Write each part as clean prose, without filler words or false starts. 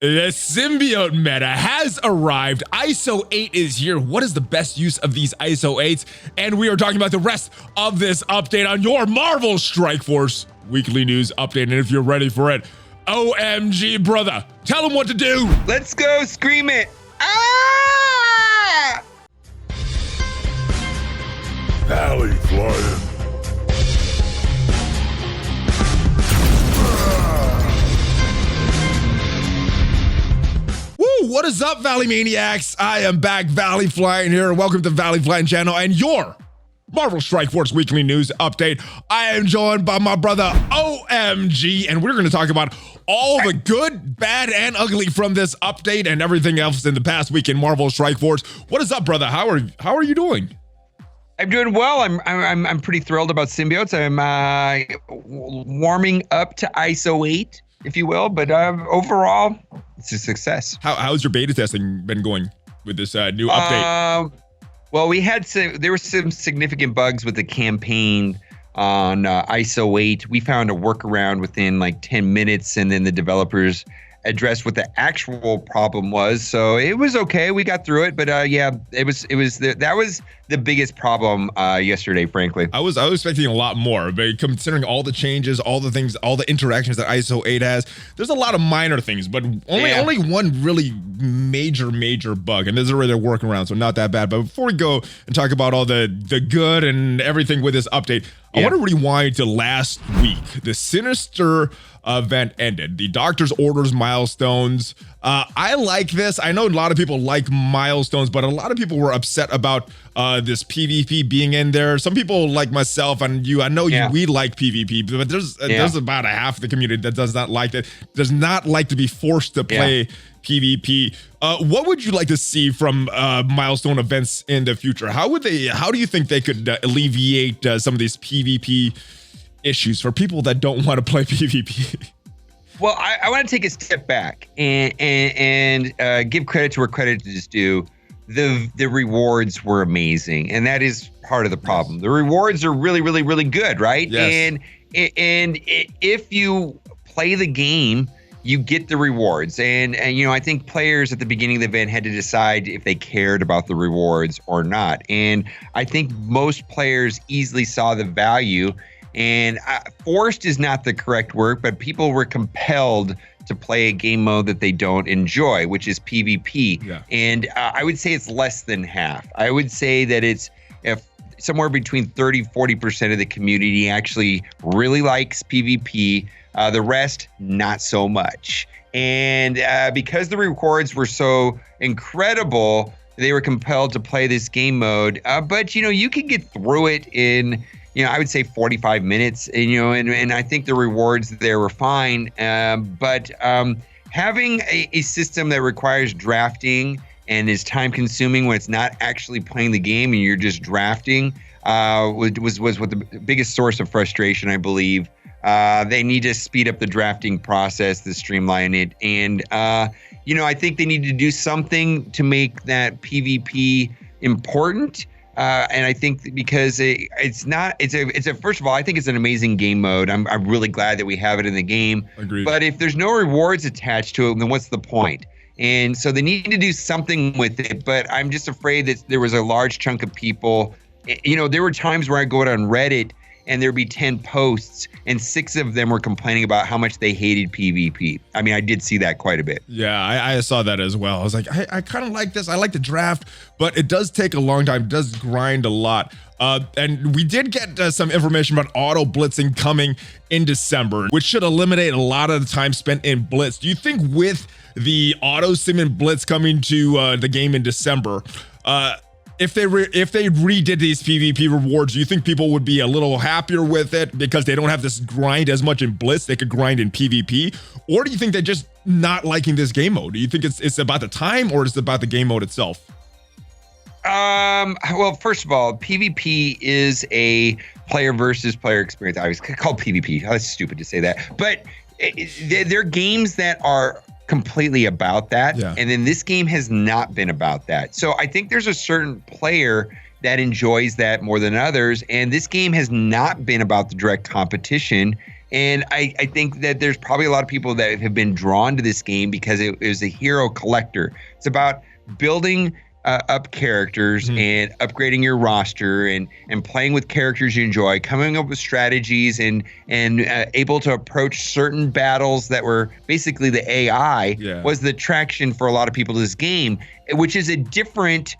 The Symbiote meta has arrived. Iso-8 is here. What is the best use of these Iso-8s? And we are talking about the rest of this update on your Marvel Strike Force weekly news update. And if you're ready for it, OhMGee, brother, tell them what to do. Let's go, scream it. Ah! ValleyFlyin. What is up, Valley Maniacs? I am back, ValleyFlyin here. Welcome to ValleyFlyin channel and your Marvel Strike Force weekly news update. I am joined by my brother OhMGee, and we're going to talk about all the good, bad, and ugly from this update and everything else in the past week in Marvel Strike Force. What is up, brother? How are you doing? I'm doing well. I'm pretty thrilled about Symbiotes. I'm warming up to Iso-8, if you will, but overall, it's a success. How's your beta testing been going with this new update? Well, there were some significant bugs with the campaign on Iso-8. We found a workaround within like 10 minutes, and then the developers addressed what the actual problem was. So it was okay. We got through it, but yeah, that was the biggest problem yesterday, frankly. I was expecting a lot more, but considering all the changes, all the things, all the interactions that Iso-8 has, there's a lot of minor things, but only one really major bug, and this is already a workaround, so not that bad. But before we go and talk about all the good and everything with this update, I want to rewind to last week. The Sinister Event ended. The Doctor's Orders milestones. I like this. I know a lot of people like milestones, but a lot of people were upset about this PvP being in there. Some people like myself and you, I know we like PvP, but there's about a half of the community that does not like it, does not like to be forced to play PvP. What would you like to see from milestone events in the future? How do you think they could alleviate some of these PvP issues for people that don't want to play PvP? Well, I want to take a step back and give credit to where credit is due. The rewards were amazing, and that is part of the problem. The rewards are really good, right? Yes. And if you play the game, you get the rewards. And you know, I think players at the beginning of the event had to decide if they cared about the rewards or not. And I think most players easily saw the value. And forced is not the correct word, but people were compelled to play a game mode that they don't enjoy, which is PvP. Yeah. And I would say it's less than half. I would say that it's somewhere between 30–40% of the community actually really likes PvP. The rest, not so much. And because the rewards were so incredible, they were compelled to play this game mode. But, you know, you can get through it in, you know, I would say 45 minutes, and, you know, and I think the rewards there were fine. But having a system that requires drafting and is time consuming when it's not actually playing the game and you're just drafting was what the biggest source of frustration, I believe. They need to speed up the drafting process, to streamline it. And, you know, I think they need to do something to make that PvP important. And I think because first of all, I think it's an amazing game mode. I'm really glad that we have it in the game. Agreed. But if there's no rewards attached to it, then what's the point? And so they need to do something with it. But I'm just afraid that there was a large chunk of people. You know, there were times where I go out on Reddit and there'd be 10 posts and 6 of them were complaining about how much they hated PvP. I mean, I did see that quite a bit. Yeah, I saw that as well. I was like, I kind of like this. I like the draft, but it does take a long time. It does grind a lot. And we did get some information about auto blitzing coming in December, which should eliminate a lot of the time spent in blitz. Do you think with the auto sim and blitz coming to the game in December, if they redid these PvP rewards, do you think people would be a little happier with it because they don't have this grind as much in Blitz? They could grind in PvP, or do you think they're just not liking this game mode? Do you think it's about the time, or is it about the game mode itself? Well, first of all, PvP is a player versus player experience. I was called PvP. Oh, that's stupid to say that, but there are games that are completely about that. Yeah. And then this game has not been about that. So I think there's a certain player that enjoys that more than others. And this game has not been about the direct competition. And I think that there's probably a lot of people that have been drawn to this game because it was a hero collector. It's about building up characters and upgrading your roster and playing with characters you enjoy, coming up with strategies and able to approach certain battles that were basically the AI was the attraction for a lot of people to this game, which is a different.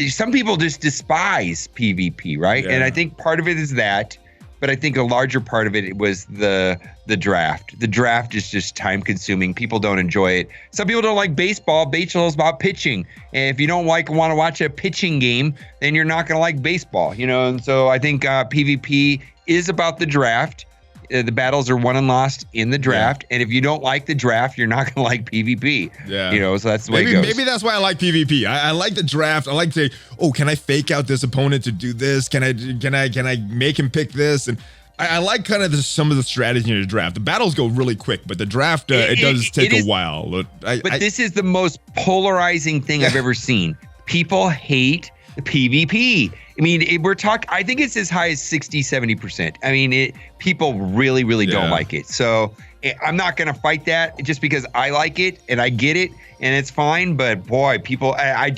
Some people just despise PvP, right? And I think part of it is that. But I think a larger part of it was the draft. The draft is just time consuming. People don't enjoy it. Some people don't like baseball. Baseball is about pitching. And if you don't want to watch a pitching game, then you're not going to like baseball, you know? And so I think PvP is about the draft. The battles are won and lost in the draft. And if you don't like the draft, you're not going to like PvP. Yeah. You know, so that's the way it goes. Maybe that's why I like PvP. I like the draft. I like to, can I fake out this opponent to do this? Can I make him pick this? And I like kind of some of the strategy in the draft. The battles go really quick, but the draft, it does take a while. But this is the most polarizing thing I've ever seen. People hate the PvP. I mean, we're talking, I think it's as high as 60, 70%. I mean, people really, really don't like it. So I'm not going to fight that just because I like it and I get it and it's fine. But boy, people, I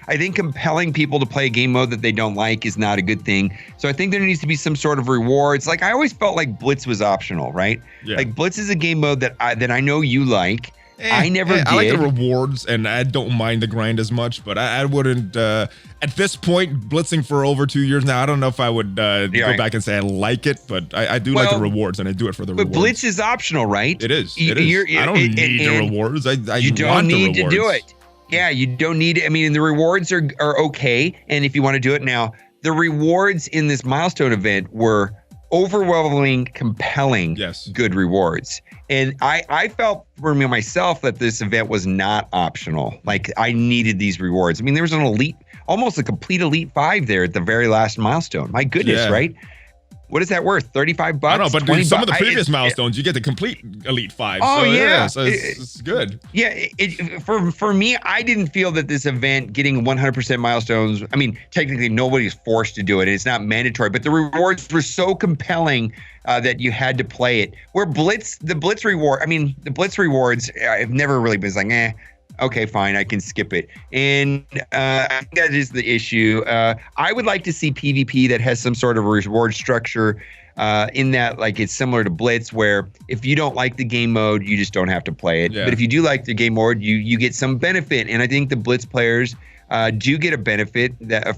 think compelling people to play a game mode that they don't like is not a good thing. So I think there needs to be some sort of rewards. Like I always felt like Blitz was optional, right? Yeah. Like Blitz is a game mode that I know you like. I never did. I like the rewards, and I don't mind the grind as much, but I wouldn't, at this point, blitzing for over 2 years now, I don't know if I would go back and say I like it, but I do like the rewards, and I do it for the rewards. But Blitz is optional, right? It is. I don't need the rewards. You don't need to do it. Yeah, you don't need it. I mean, the rewards are okay, and if you want to do it now, the rewards in this milestone event were overwhelmingly compelling, good rewards. And I felt for me myself that this event was not optional. Like I needed these rewards. I mean, there was an elite, almost a complete Elite 5 there at the very last milestone. My goodness, right? What is that worth? $35? I don't know, but some of the previous milestones, you get the complete Elite 5. Oh, so, so it's good. Yeah, for me, I didn't feel that this event getting 100% milestones, I mean, technically nobody's forced to do it. It's not mandatory, but the rewards were so compelling that you had to play it. Where the Blitz rewards, I've never really been like, okay, fine, I can skip it. And I think that is the issue. I would like to see PvP that has some sort of reward structure in that, like, it's similar to Blitz, where if you don't like the game mode, you just don't have to play it. But if you do like the game mode, you get some benefit. And I think the Blitz players do get a benefit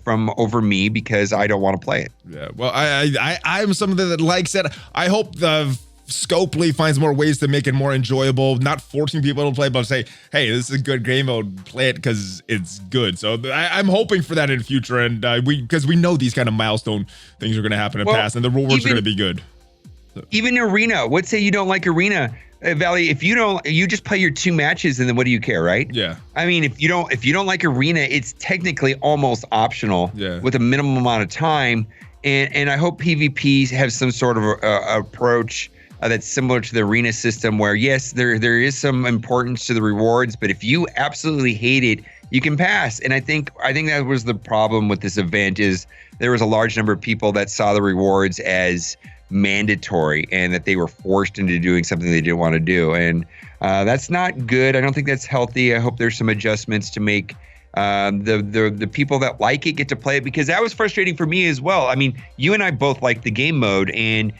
from over me because I don't want to play it. Yeah, well, I'm somebody that likes it. I hope the Scopely finds more ways to make it more enjoyable, not forcing people to play, but say, hey, this is a good game mode, play it because it's good. So I'm hoping for that in the future, and because we know these kind of milestone things are going to happen in the past, and the rewards are going to be good. So. Even Arena, let's say you don't like Arena, Valley, if you don't, you just play your 2 matches, and then what do you care, right? Yeah. I mean, if you don't like Arena, it's technically almost optional with a minimum amount of time, and I hope PvP has some sort of approach that's similar to the Arena system, where yes, there is some importance to the rewards, but if you absolutely hate it, you can pass. And I think that was the problem with this event, is there was a large number of people that saw the rewards as mandatory and that they were forced into doing something they didn't want to do, and that's not good. I don't think that's healthy. I hope there's some adjustments to make the people that like it get to play it, because that was frustrating for me as well. I mean, you and I both like the game mode, and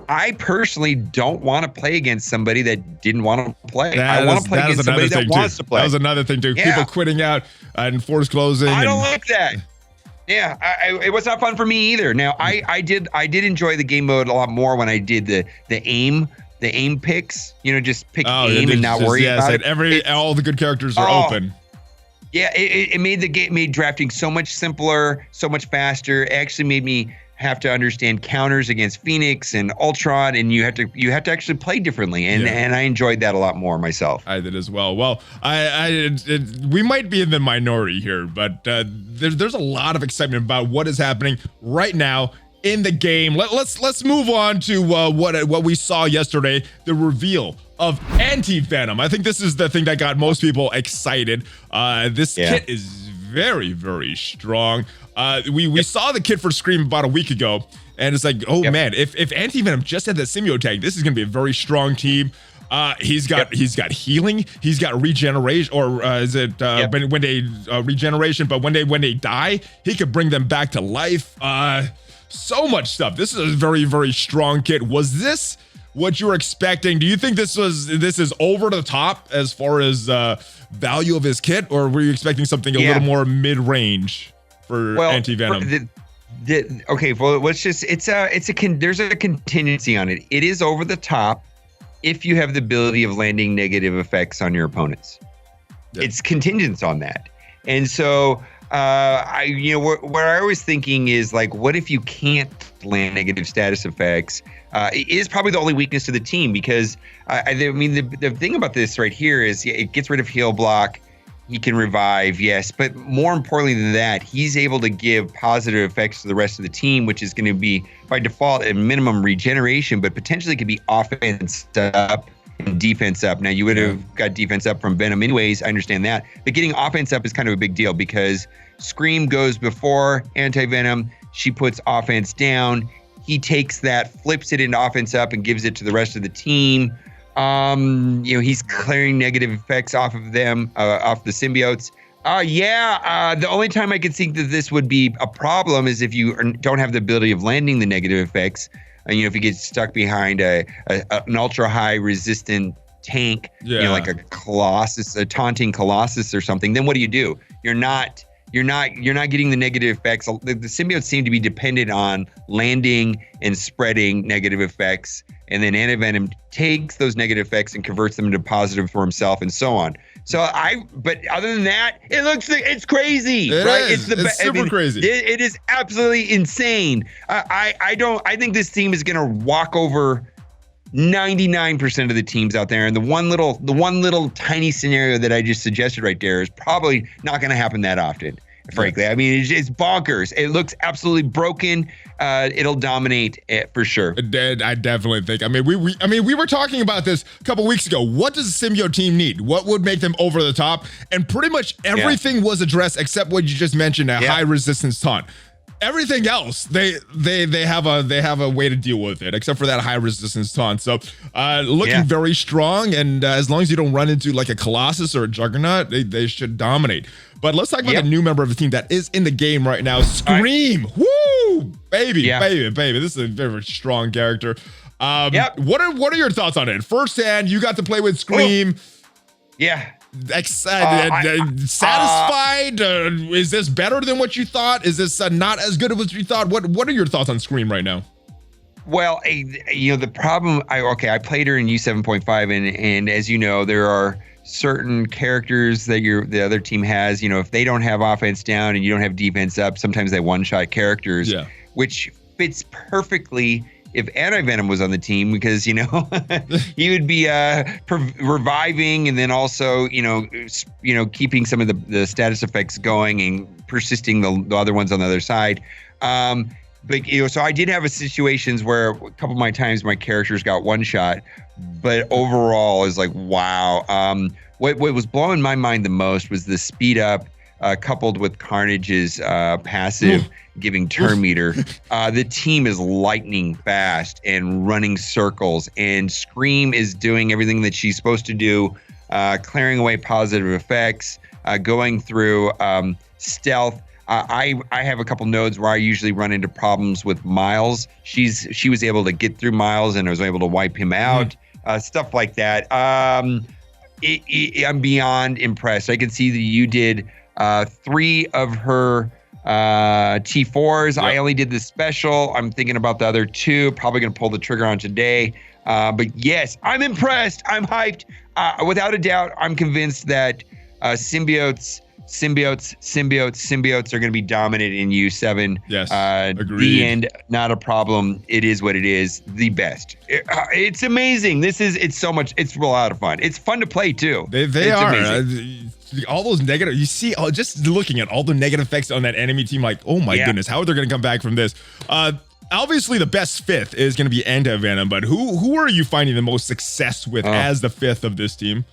I personally don't want to play against somebody that didn't want to play. I want to play against somebody that wants to play. That was another thing too. People quitting out and force closing. I don't like that. Yeah, it was not fun for me either. Now, I did enjoy the game mode a lot more when I did the aim picks. You know, just pick aim and not worry about it. All the good characters are open. Yeah, it made drafting so much simpler, so much faster. It actually made me have to understand counters against Phoenix and Ultron, and you have to actually play differently, and I enjoyed that a lot more myself. I did as well. Well, we might be in the minority here, but there's a lot of excitement about what is happening right now in the game. Let's move on to what we saw yesterday, the reveal of Anti-Venom. I think this is the thing that got most people excited. This kit is very, very strong. We saw the kit for Scream about a week ago, and it's like, oh man, if Anti-Venom just had that symbiote tag, this is gonna be a very strong team. He's got healing, he's got regeneration, or is it when they regeneration? But when they die, he could bring them back to life. So much stuff. This is a very, very strong kit. Was this what you were expecting? Do you think this is over the top as far as value of his kit, or were you expecting something a little more mid-range for Anti-Venom? Okay, well, let's just there's a contingency on it. It is over the top if you have the ability of landing negative effects on your opponents. It's contingent on that. And so what I was thinking is, like, what if you can't land negative status effects? It is probably the only weakness to the team, because I mean, the thing about this right here is it gets rid of heal block. He can revive, yes, but more importantly than that, he's able to give positive effects to the rest of the team, which is going to be by default at minimum regeneration, but potentially could be offense up and defense up. Now, you would have got defense up from Venom anyways, I understand that, but getting offense up is kind of a big deal, because Scream goes before Anti-Venom, she puts offense down, he takes that, flips it into offense up, and gives it to the rest of the team. He's clearing negative effects off of them, off the symbiotes. The only time I could think that this would be a problem is if you don't have the ability of landing the negative effects. If you get stuck behind an ultra high resistant tank, like a Colossus, a taunting Colossus or something, then what do? You're not getting the negative effects. The symbiotes seem to be dependent on landing and spreading negative effects, and then Anti-Venom takes those negative effects and converts them into positive for himself, and so on. But other than that, it's crazy, right? It's super crazy. It is absolutely insane. I think this team is gonna walk over 99% of the teams out there, and the one little tiny scenario that I just suggested right there is probably not going to happen that often, frankly. I mean, it's bonkers. It looks absolutely broken. It'll dominate it for sure. I definitely think. I mean, we were talking about this a couple weeks ago. What does the symbiote team need? What would make them over the top? And pretty much everything was addressed except what you just mentioned, a high resistance taunt. Everything else, they have a way to deal with it, except for that high resistance taunt. So looking very strong, and as long as you don't run into like a Colossus or a Juggernaut, they should dominate. But let's talk about the new member of the team that is in the game right now, Scream. Woo, baby. This is a very strong character. What are your thoughts on it? Firsthand, you got to play with Scream. Satisfied? Is this better than what you thought? Is this not as good as what you thought? What are your thoughts on Scream right now? Well, the problem, I played her in U7.5, and as you know, there are certain characters that the other team has. If they don't have offense down and you don't have defense up, sometimes they one-shot characters, which fits perfectly if Anti-Venom was on the team, because he would be reviving, and then also keeping some of the status effects going and persisting the other ones on the other side. So I did have situations where a couple of my times my characters got one shot, but overall is like, wow. What was blowing my mind the most was the speed up coupled with Carnage's passive giving turn meter. The team is lightning fast and running circles, and Scream is doing everything that she's supposed to do, clearing away positive effects, going through stealth. I have a couple nodes where I usually run into problems with Miles. She was able to get through Miles, and I was able to wipe him out, stuff like that. I'm beyond impressed. I can see that you did 3 of her T4s. I only did the special. I'm thinking about the other 2. Probably going to pull the trigger on today. But yes, I'm impressed. I'm hyped. Without a doubt, I'm convinced that symbiotes are going to be dominant in U7. Yes, agreed. The end, not a problem. It is what it is. The best. It's amazing. It's a lot of fun. It's fun to play too. They are. All those negative, you see, just looking at all the negative effects on that enemy team, like, oh my goodness, how are they going to come back from this? Obviously, the best 5th is going to be Anti-Venom, but who are you finding the most success with as the 5th of this team?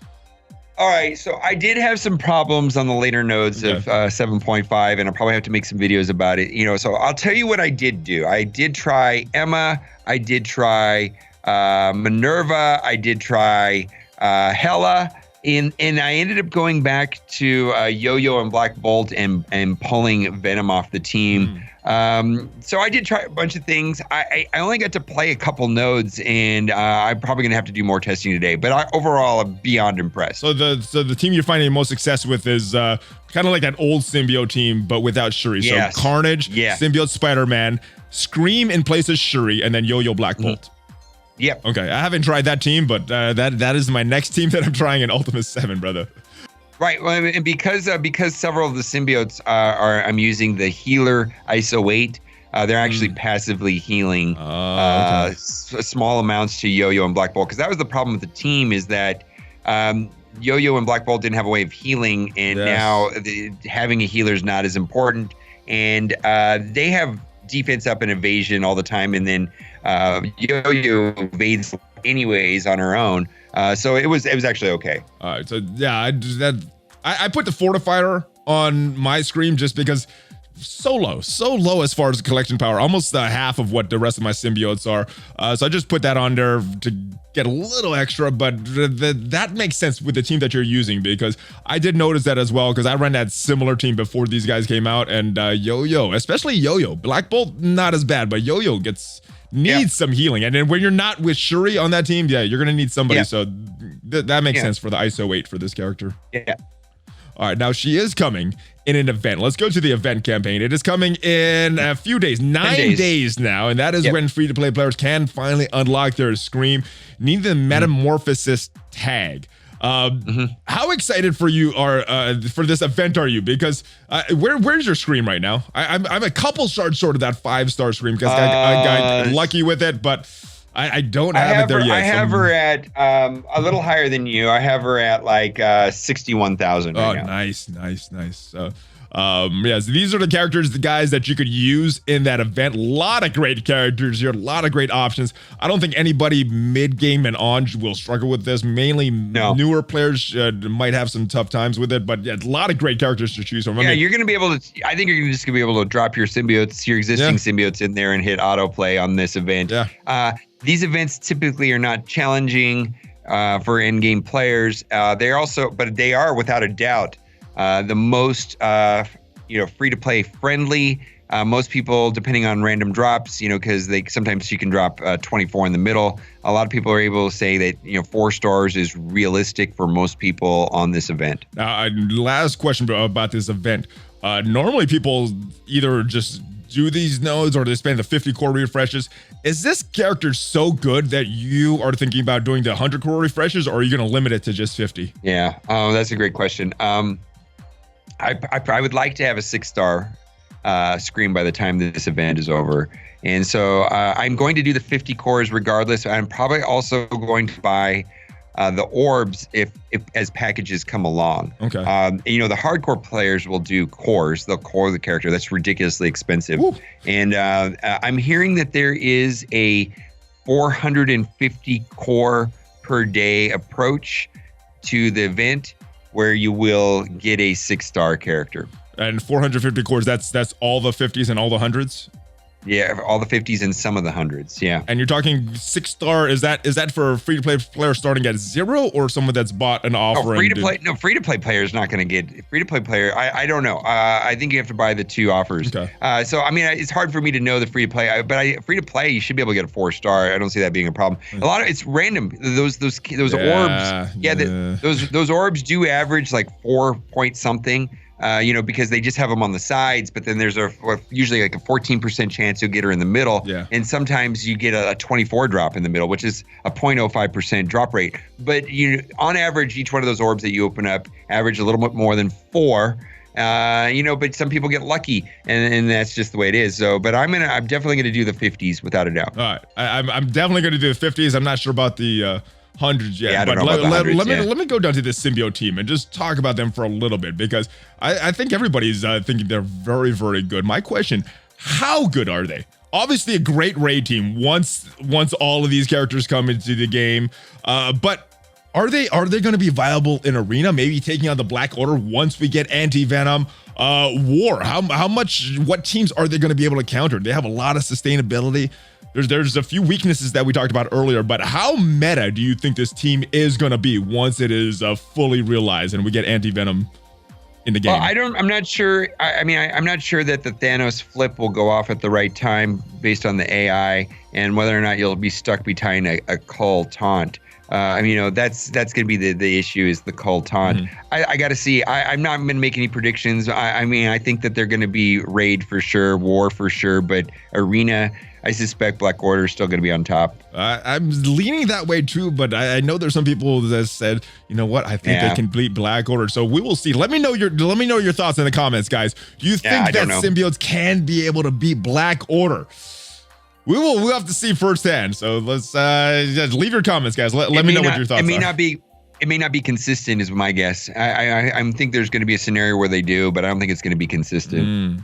All right, so I did have some problems on the later nodes of 7.5, and I'll probably have to make some videos about it. So I'll tell you what I did do. I did try Emma. I did try Minerva. I did try Hela. And I ended up going back to Yo-Yo and Black Bolt and pulling Venom off the team. So I did try a bunch of things. I only got to play a couple nodes, and I'm probably gonna have to do more testing today. But overall, I'm beyond impressed. So the team you're finding most success with is kind of like that old Symbiote team, but without Shuri. Yes. So Carnage, Symbiote, Spider-Man, Scream in place of Shuri, and then Yo-Yo, Black Bolt. Yep. Okay, I haven't tried that team, but that is my next team that I'm trying in Ultimate 7, brother. Right, well, and because several of the symbiotes I'm using the healer Iso-8, they're actually passively healing small amounts to Yo-Yo and Black Bolt. Because that was the problem with the team, is that Yo-Yo and Black Bolt didn't have a way of healing, and now having a healer is not as important. And they have defense up and evasion all the time, and then Yo-Yo evades anyways on her own. So it was actually okay. All right, so yeah, I put the Fortifier on my Scream just because so low as far as collection power, almost half of what the rest of my symbiotes are. So I just put that on there to get a little extra, but that makes sense with the team that you're using, because I did notice that as well, because I ran that similar team before these guys came out, and Yo-Yo, especially Yo-Yo, Black Bolt not as bad, but Yo-Yo needs some healing. And then when you're not with Shuri on that team, you're gonna need somebody. So that makes sense for the Iso-8 for this character. All right, now she is coming in an event. Let's go to the event campaign. It is coming in a few days, 9 days now, and that is when free-to-play players can finally unlock their Scream. Need the Metamorphosis tag. How excited for this event are you? Because where's your Scream right now? I'm a couple stars short of that 5-star Scream, because I got lucky with it, but I don't have it there yet. I have her at a little higher than you. I have her at like 61,000 right now. Nice. Yes, these are the characters, the guys that you could use in that event. A lot of great characters here, a lot of great options. I don't think anybody mid-game and on will struggle with this. Mainly newer players might have some tough times with it, but a lot of great characters to choose from. You're going to be able to, I think you're just going to be able to drop your symbiotes, your existing symbiotes in there and hit autoplay on this event. These events typically are not challenging for in-game players. They are without a doubt the most free-to-play friendly. Most people, depending on random drops, because sometimes you can drop 24 in the middle. A lot of people are able to say that 4 stars is realistic for most people on this event. Last question about this event. Normally people either just do these nodes or they spend the 50 core refreshes. Is this character so good that you are thinking about doing the 100 core refreshes, or are you going to limit it to just 50? Yeah, that's a great question. I would like to have a 6-star Scream by the time this event is over. And so I'm going to do the 50 cores regardless. I'm probably also going to buy the orbs if as packages come along. Okay. The hardcore players will do cores. They'll core the character. That's ridiculously expensive. Woo. And I'm hearing that there is a 450 core per day approach to the event where you will get a 6-star character. And 450 cores, that's all the 50s and all the 100s? Yeah, all the 50s and some of the 100s, yeah. And you're talking 6-star, is that for a free-to-play player starting at 0, or someone that's bought an offer? Free-to-play player is not going to get, free-to-play player, I don't know. I think you have to buy the 2 offers. Okay. So, I mean, it's hard for me to know the free-to-play, but free-to-play, you should be able to get a 4-star. I don't see that being a problem. A lot of, it's random. Those orbs, those orbs do average like 4 point something. Because they just have them on the sides, but then there's usually like a 14% chance you'll get her in the middle. Yeah. And sometimes you get a 24 drop in the middle, which is a 0.05% drop rate. But on average, each one of those orbs that you open up average a little bit more than 4. But some people get lucky, and that's just the way it is. So, but I'm definitely gonna do the 50s without a doubt. All right, I'm definitely gonna do the 50s. I'm not sure about the 100s yet. Yeah, I don't know about the 100s, let me go down to this Symbiote team and just talk about them for a little bit, because I think everybody's thinking they're very, very good. My question, how good are they? Obviously a great raid team once all of these characters come into the game, but Are they going to be viable in arena? Maybe taking on the Black Order once we get Anti-Venom. War. What teams are they going to be able to counter? They have a lot of sustainability. There's a few weaknesses that we talked about earlier, but how meta do you think this team is going to be once it is fully realized and we get Anti-Venom in the game? Well, I'm not sure. I'm not sure that the Thanos flip will go off at the right time based on the AI and whether or not you'll be stuck behind a cull taunt. That's going to be the issue is the cull taunt. Mm-hmm. I got to see. I'm not going to make any predictions. I think that they're going to be raid for sure, war for sure, but arena, I suspect Black Order is still going to be on top. I'm leaning that way too, but I know there's some people that said, you know what, I think they can beat Black Order. So we will see. Let me know your thoughts in the comments, guys. Do you think that Symbiotes can be able to beat Black Order? We'll have to see firsthand. So let's just leave your comments, guys. Let me know what your thoughts are. It may not be consistent, is my guess. I think there's going to be a scenario where they do, but I don't think it's going to be consistent.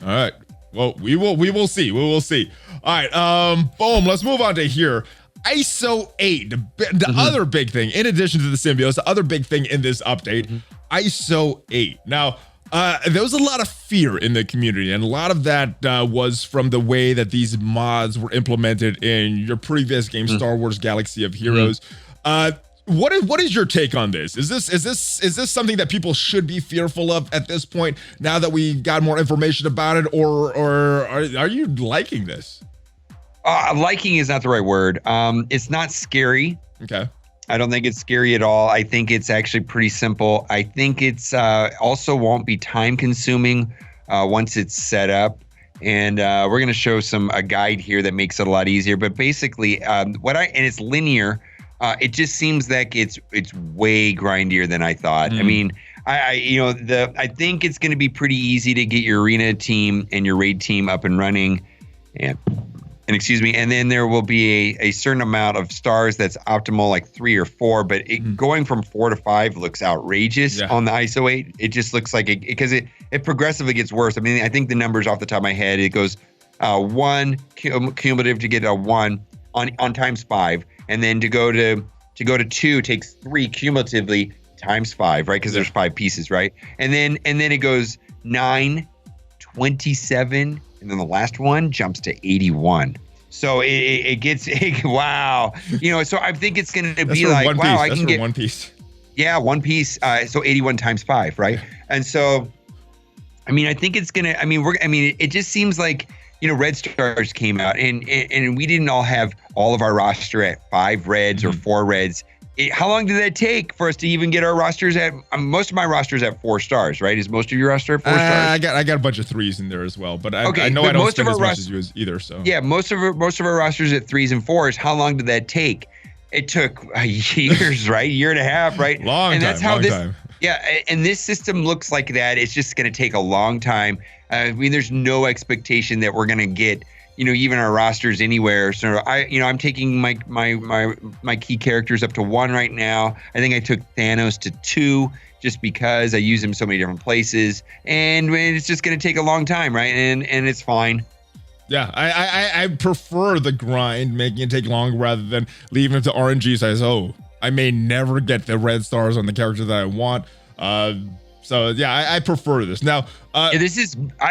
All right. Well, we will see. We will see. All right. Boom. Let's move on to here. Iso-8, the other big thing, in addition to the Symbiotes, the other big thing in this update, Iso-8. Now, there was a lot of fear in the community, and a lot of that was from the way that these mods were implemented in your previous game, Star Wars Galaxy of Heroes. What is your take on this? Is this something that people should be fearful of at this point now that we got more information about it, or are you liking this? Liking is not the right word. It's not scary. Okay. I don't think it's scary at all. I think it's actually pretty simple. I think it's also won't be time consuming once it's set up. And we're going to show a guide here that makes it a lot easier. But basically, and it's linear. It just seems like it's way grindier than I thought. I mean, I think it's going to be pretty easy to get your arena team and your raid team up and running. And excuse me, and then there will be a certain amount of stars that's optimal, like 3 or 4, but going from 4 to 5 looks outrageous on the Iso-8. It just looks like because it progressively gets worse. I mean, I think the numbers off the top of my head, it goes 1 cumulative to get a 1 on times 5, and then to go to 2 takes 3 cumulatively times 5, right? Because there's 5 pieces, right? And then it goes 9, 27. And then the last one jumps to 81. So it gets, wow. So I think it's going to be like, wow, I can get 1 piece. Yeah, 1 piece. So 81 times 5, right? And so, I think it's going to, it just seems like, Red Stars came out and we didn't all have all of our roster at 5 reds or 4 reds. How long did that take for us to even get our rosters at? Most of my rosters at 4 stars, right? Is most of your roster at 4 stars? I got a bunch of 3s in there as well, but I know I don't spend as much as you either. So yeah, most of our rosters at 3s and 4s. How long did that take? It took years, right? Year and a half, right? Long time. Yeah, and this system looks like that. It's just going to take a long time. There's no expectation that we're going to get. Even our rosters anywhere. So I'm taking my key characters up to 1 right now. I think I took Thanos to 2 just because I use him so many different places, and it's just going to take a long time, right? And it's fine. Yeah, I prefer the grind, making it take long rather than leaving it to RNG. Says, I may never get the red stars on the character that I want. So yeah, I prefer this. Now, I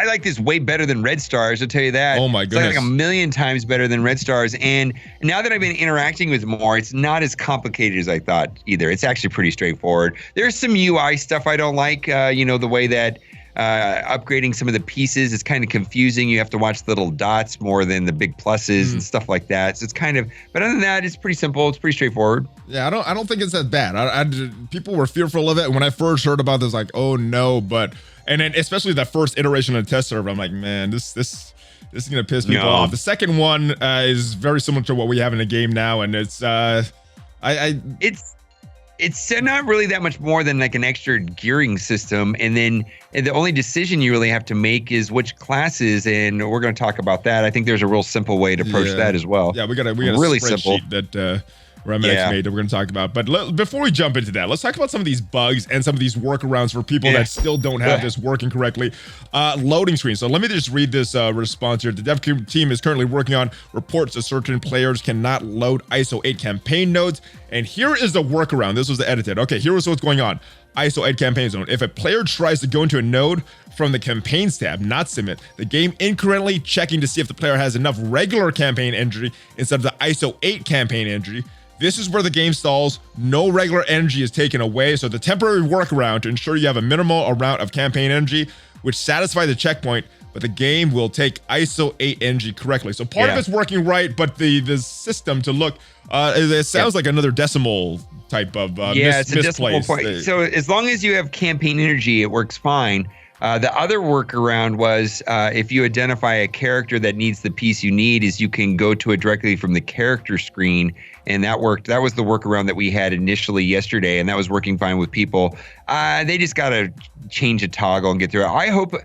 like this way better than Red Stars. I'll tell you that. Oh my goodness, it's like 1,000,000 times better than Red Stars. And now that I've been interacting with more, it's not as complicated as I thought either. It's actually pretty straightforward. There's some UI stuff I don't like. The way that upgrading some of the pieces is kind of confusing. You have to watch the little dots more than the big pluses and stuff like that. So it's kind of, but other than that, it's pretty simple. It's pretty straightforward. Yeah, I don't think it's that bad. People were fearful of it when I first heard about this. Like, oh no, and then especially that first iteration of the test server, I'm like, man, this is gonna piss people off. The second one is very similar to what we have in the game now, and it's It's not really that much more than like an extra gearing system. And then the only decision you really have to make is which classes. And we're going to talk about that. I think there's a real simple way to approach that as well. Yeah, we got a really spreadsheet simple that Remanx made that we're going to talk about. But before we jump into that, let's talk about some of these bugs and some of these workarounds for people that still don't have this working correctly. Loading screen. So let me just read this response here. The dev team is currently working on reports that certain players cannot load ISO-8 campaign nodes. And here is the workaround. This was the edited. Okay, here was what's going on. ISO-8 campaign zone. If a player tries to go into a node from the campaigns tab, not submit, the game incorrectly checking to see if the player has enough regular campaign entry instead of the ISO-8 campaign entry. This is where the game stalls. No regular energy is taken away. So the temporary workaround to ensure you have a minimal amount of campaign energy, which satisfy the checkpoint, but the game will take ISO-8 energy correctly. So part of it's working right, but the system to look, it sounds like another decimal type of it's a decimal point. So as long as you have campaign energy, it works fine. The other workaround was if you identify a character that needs the piece you need, is you can go to it directly from the character screen, and that worked. That was the workaround that we had initially yesterday, and that was working fine with people. They just got to change a toggle and get through it. I hope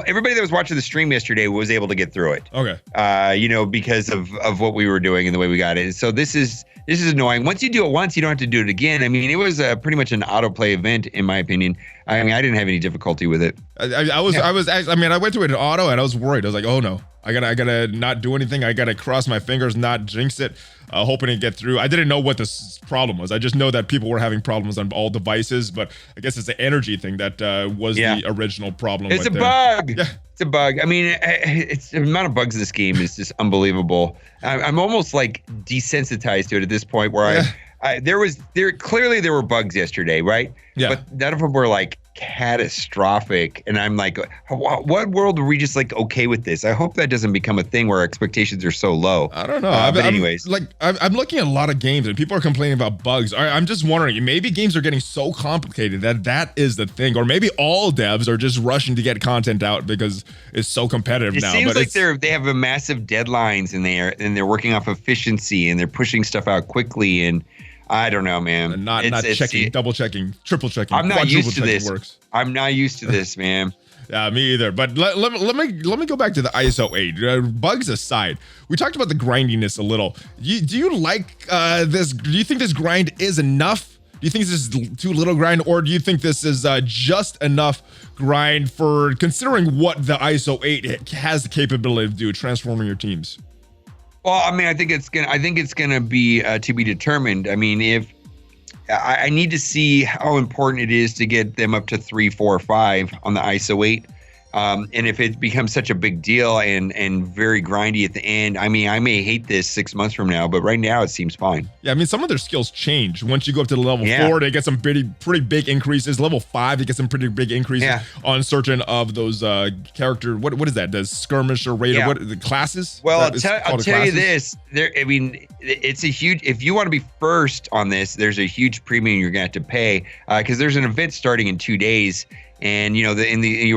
everybody that was watching the stream yesterday was able to get through it. Okay. You know, because of what we were doing and the way we got it. So this is annoying. Once you do it once, you don't have to do it again. I mean, it was pretty much an autoplay event, in my opinion. I mean, I didn't have any difficulty with it. I went to an auto and I was worried. I was like, oh no, I gotta not do anything. I gotta cross my fingers, not jinx it, hoping to get through. I didn't know what this problem was. I just know that people were having problems on all devices, but I guess it's the energy thing that was the original problem. It's a bug. Yeah. It's a bug. I mean, it's the amount of bugs in this game is just unbelievable. I'm almost like desensitized to it at this point, where clearly there were bugs yesterday, right? Yeah. But none of them were like catastrophic, and I'm like, what world are we just like okay with this? I hope that doesn't become a thing where our expectations are so low. I don't know. But anyways, I'm looking at a lot of games and people are complaining about bugs. I'm just wondering, maybe games are getting so complicated that is the thing, or maybe all devs are just rushing to get content out because it's so competitive now. It seems like they have a massive deadlines and they're working off efficiency and they're pushing stuff out quickly, and I don't know, man. And not checking, double checking, triple checking. I'm not used to this. Works. I'm not used to this, man. Yeah, me either. But let me go back to the ISO-8. Bugs aside, we talked about the grindiness a little. Do you like this? Do you think this grind is enough? Do you think this is too little grind, or do you think this is just enough grind for considering what the ISO-8 has the capability to do, transforming your teams? Well, I mean, I think it's gonna be to be determined. I mean, if I need to see how important it is to get them up to 3, 4, 5 on the ISO-8. And if it becomes such a big deal and very grindy at the end, I mean, I may hate this 6 months from now, but right now it seems fine. Yeah, I mean, some of their skills change. Once you go up to the level 4, they get some pretty big increases. Level 5, you get some pretty big increases on certain of those character. What is that? The skirmish or raider? What the classes? Well, I'll tell you this. I mean, it's a huge. If you want to be first on this, there's a huge premium you're gonna have to pay because there's an event starting in 2 days. And you know,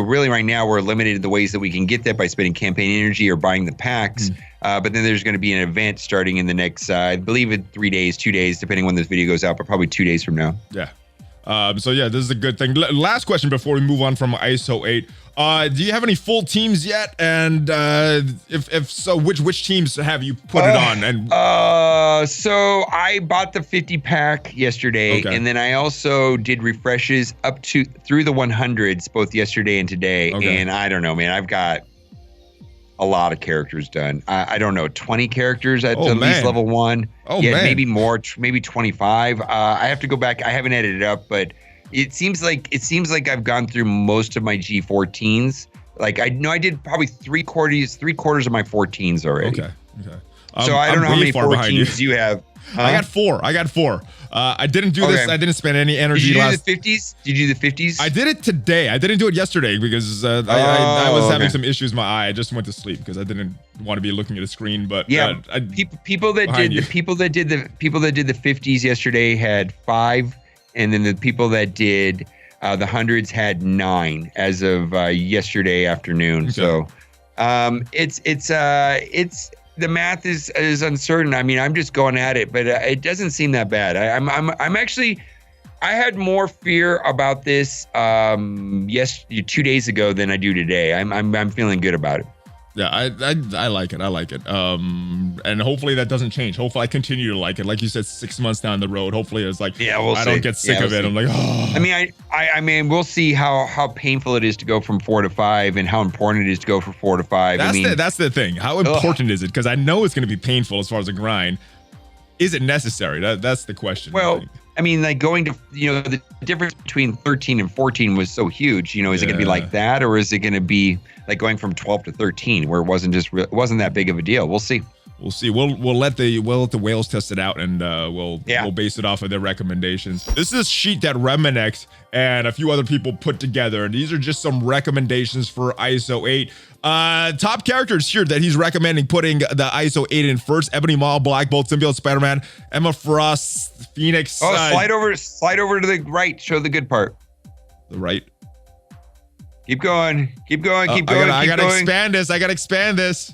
really right now we're limited to the ways that we can get that by spending campaign energy or buying the packs. But then there's going to be an event starting in the next, I believe, in 3 days, 2 days, depending when this video goes out, but probably 2 days from now. Yeah. So yeah, this is a good thing. Last question before we move on from ISO-8. Do you have any full teams yet? And if so, which teams have you put it on? And so I bought the 50 pack yesterday, and then I also did refreshes up to through the 100s both yesterday and today. And I don't know, man, I've got a lot of characters done. I don't know, 20 characters at least level 1. Maybe more, maybe 25. I have to go back. I haven't added it up, but it seems like I've gone through most of my G14s. Like I know I did probably three quarters of my 14s already. Okay. So I don't know how many 14s you have. Huh? I got four. I didn't do this. I didn't spend any energy. Did you do the 50s? Did you do the 50s? I did it today. I didn't do it yesterday because I was having some issues with my eye. I just went to sleep because I didn't want to be looking at a screen. But people that did the 50s yesterday had 5, and then the people that did the 100s had 9 as of yesterday afternoon. So it's the math is uncertain. I mean, I'm just going at it, but it doesn't seem that bad. I'm actually, I had more fear about this 2 days ago than I do today. I'm feeling good about it. Yeah, I like it. I like it. And hopefully that doesn't change. Hopefully I continue to like it. Like you said, 6 months down the road. Hopefully it's like, I don't get sick of it. I'm like, oh. I mean, we'll see how painful it is to go from 4 to 5 and how important it is to go from 4 to 5. That's the thing. How important is it? Because I know it's going to be painful as far as a grind. Is it necessary? That's the question. Well, I mean, like going to, the difference between 13 and 14 was so huge. Is it going to be like that, or is it going to be like going from 12 to 13, where it wasn't that big of a deal? We'll see. We'll see. We'll let the whales test it out, and we'll base it off of their recommendations. This is a sheet that Remanx and a few other people put together, and these are just some recommendations for ISO-8. Top characters here that he's recommending putting the ISO-8 in first: Ebony Maw, Black Bolt, Symbiote, Spider-Man, Emma Frost, Phoenix. Oh, slide over to the right. Show the good part. The right. Keep going. Keep going. I gotta expand this. I gotta expand this.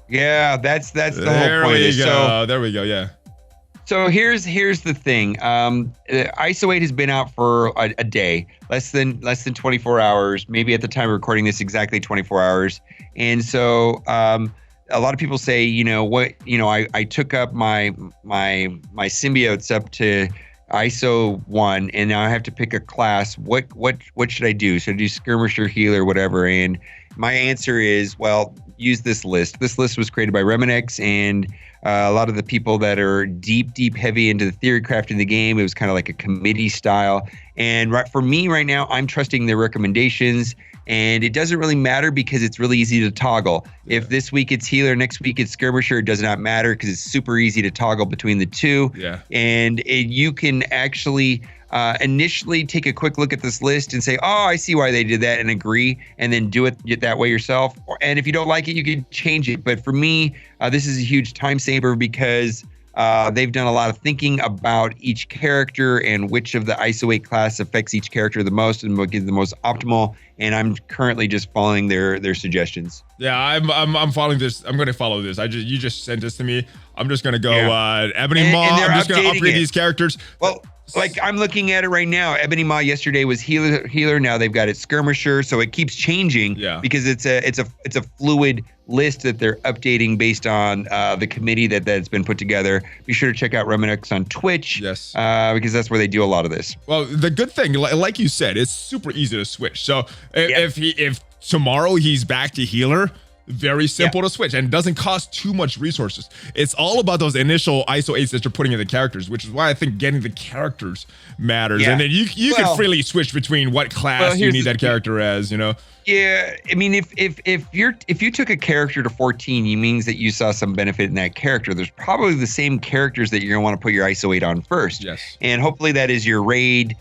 Yeah, that's the whole point. There we go. Yeah. So here's the thing. ISO-8 has been out for a day, less than 24 hours. Maybe at the time of recording this, exactly 24 hours. And so a lot of people say, I took up my symbiotes up to ISO 1, and now I have to pick a class. What should I do? Should I do skirmisher, healer, whatever? And my answer is, well, use this list. This list was created by Remanx and a lot of the people that are deep heavy into the theory crafting the game. It was kind of like a committee style. And for me right now, I'm trusting their recommendations. And it doesn't really matter because it's really easy to toggle. If this week it's healer, next week it's skirmisher, it does not matter because it's super easy to toggle between the two. Yeah. And you can actually initially take a quick look at this list and say, oh, I see why they did that, and agree, and then do it that way yourself. And if you don't like it, you can change it. But for me, this is a huge time saver because they've done a lot of thinking about each character and which of the ISO-8 class affects each character the most and what gives the most optimal. And I'm currently just following their suggestions. Yeah, I'm following this. I'm going to follow this. You just sent this to me. I'm just going to go Ebony Maw. I'm just going to upgrade these characters. Well, like I'm looking at it right now. Ebony Maw yesterday was healer. Now they've got it skirmisher. So it keeps changing because it's a fluid list that they're updating based on the committee that's been put together. Be sure to check out Remanx on Twitch. Yes. Because that's where they do a lot of this. Well, the good thing, like you said, it's super easy to switch. So if tomorrow he's back to healer, very simple to switch and doesn't cost too much resources. It's all about those initial ISO-8s that you're putting in the characters, which is why I think getting the characters matters. And then you can freely switch between what class you need that character as, Yeah, I mean, if you took a character to 14, it means that you saw some benefit in that character. There's probably the same characters that you're gonna want to put your ISO-8 on first. Yes. And hopefully that is your raid,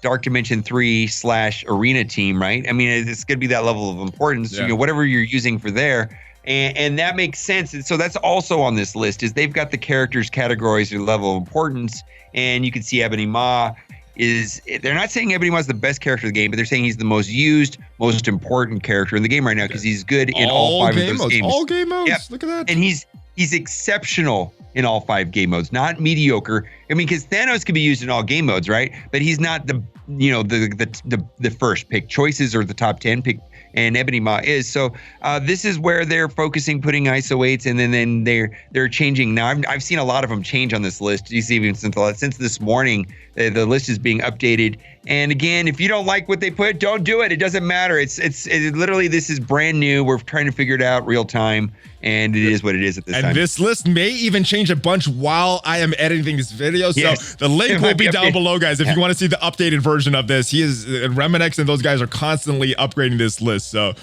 Dark Dimension 3 / arena team, right? I mean, it's going to be that level of importance, whatever you're using for there. And that makes sense. And so that's also on this list is they've got the characters categories or level of importance. And you can see Ebony Maw they're not saying Ebony Maw is the best character of the game, but they're saying he's the most used, most important character in the game right now because he's good in all 5 of those games. All game modes. Yep. Look at that. And he's exceptional in all 5 game modes, not mediocre. I mean, because Thanos can be used in all game modes, right? But he's not the first pick. Choices or the top 10 pick, and Ebony Maw is. So this is where they're focusing, putting ISO-8s, and then they're changing. Now I've seen a lot of them change on this list. You see, even since this morning, the list is being updated. And again, if you don't like what they put, don't do it. It doesn't matter. It's literally, this is brand new. We're trying to figure it out real time. And it is what it is at this time. And this list may even change a bunch while I am editing this video. So the link will be down below, guys. If you want to see the updated version of this, Remanx and those guys are constantly upgrading this list. So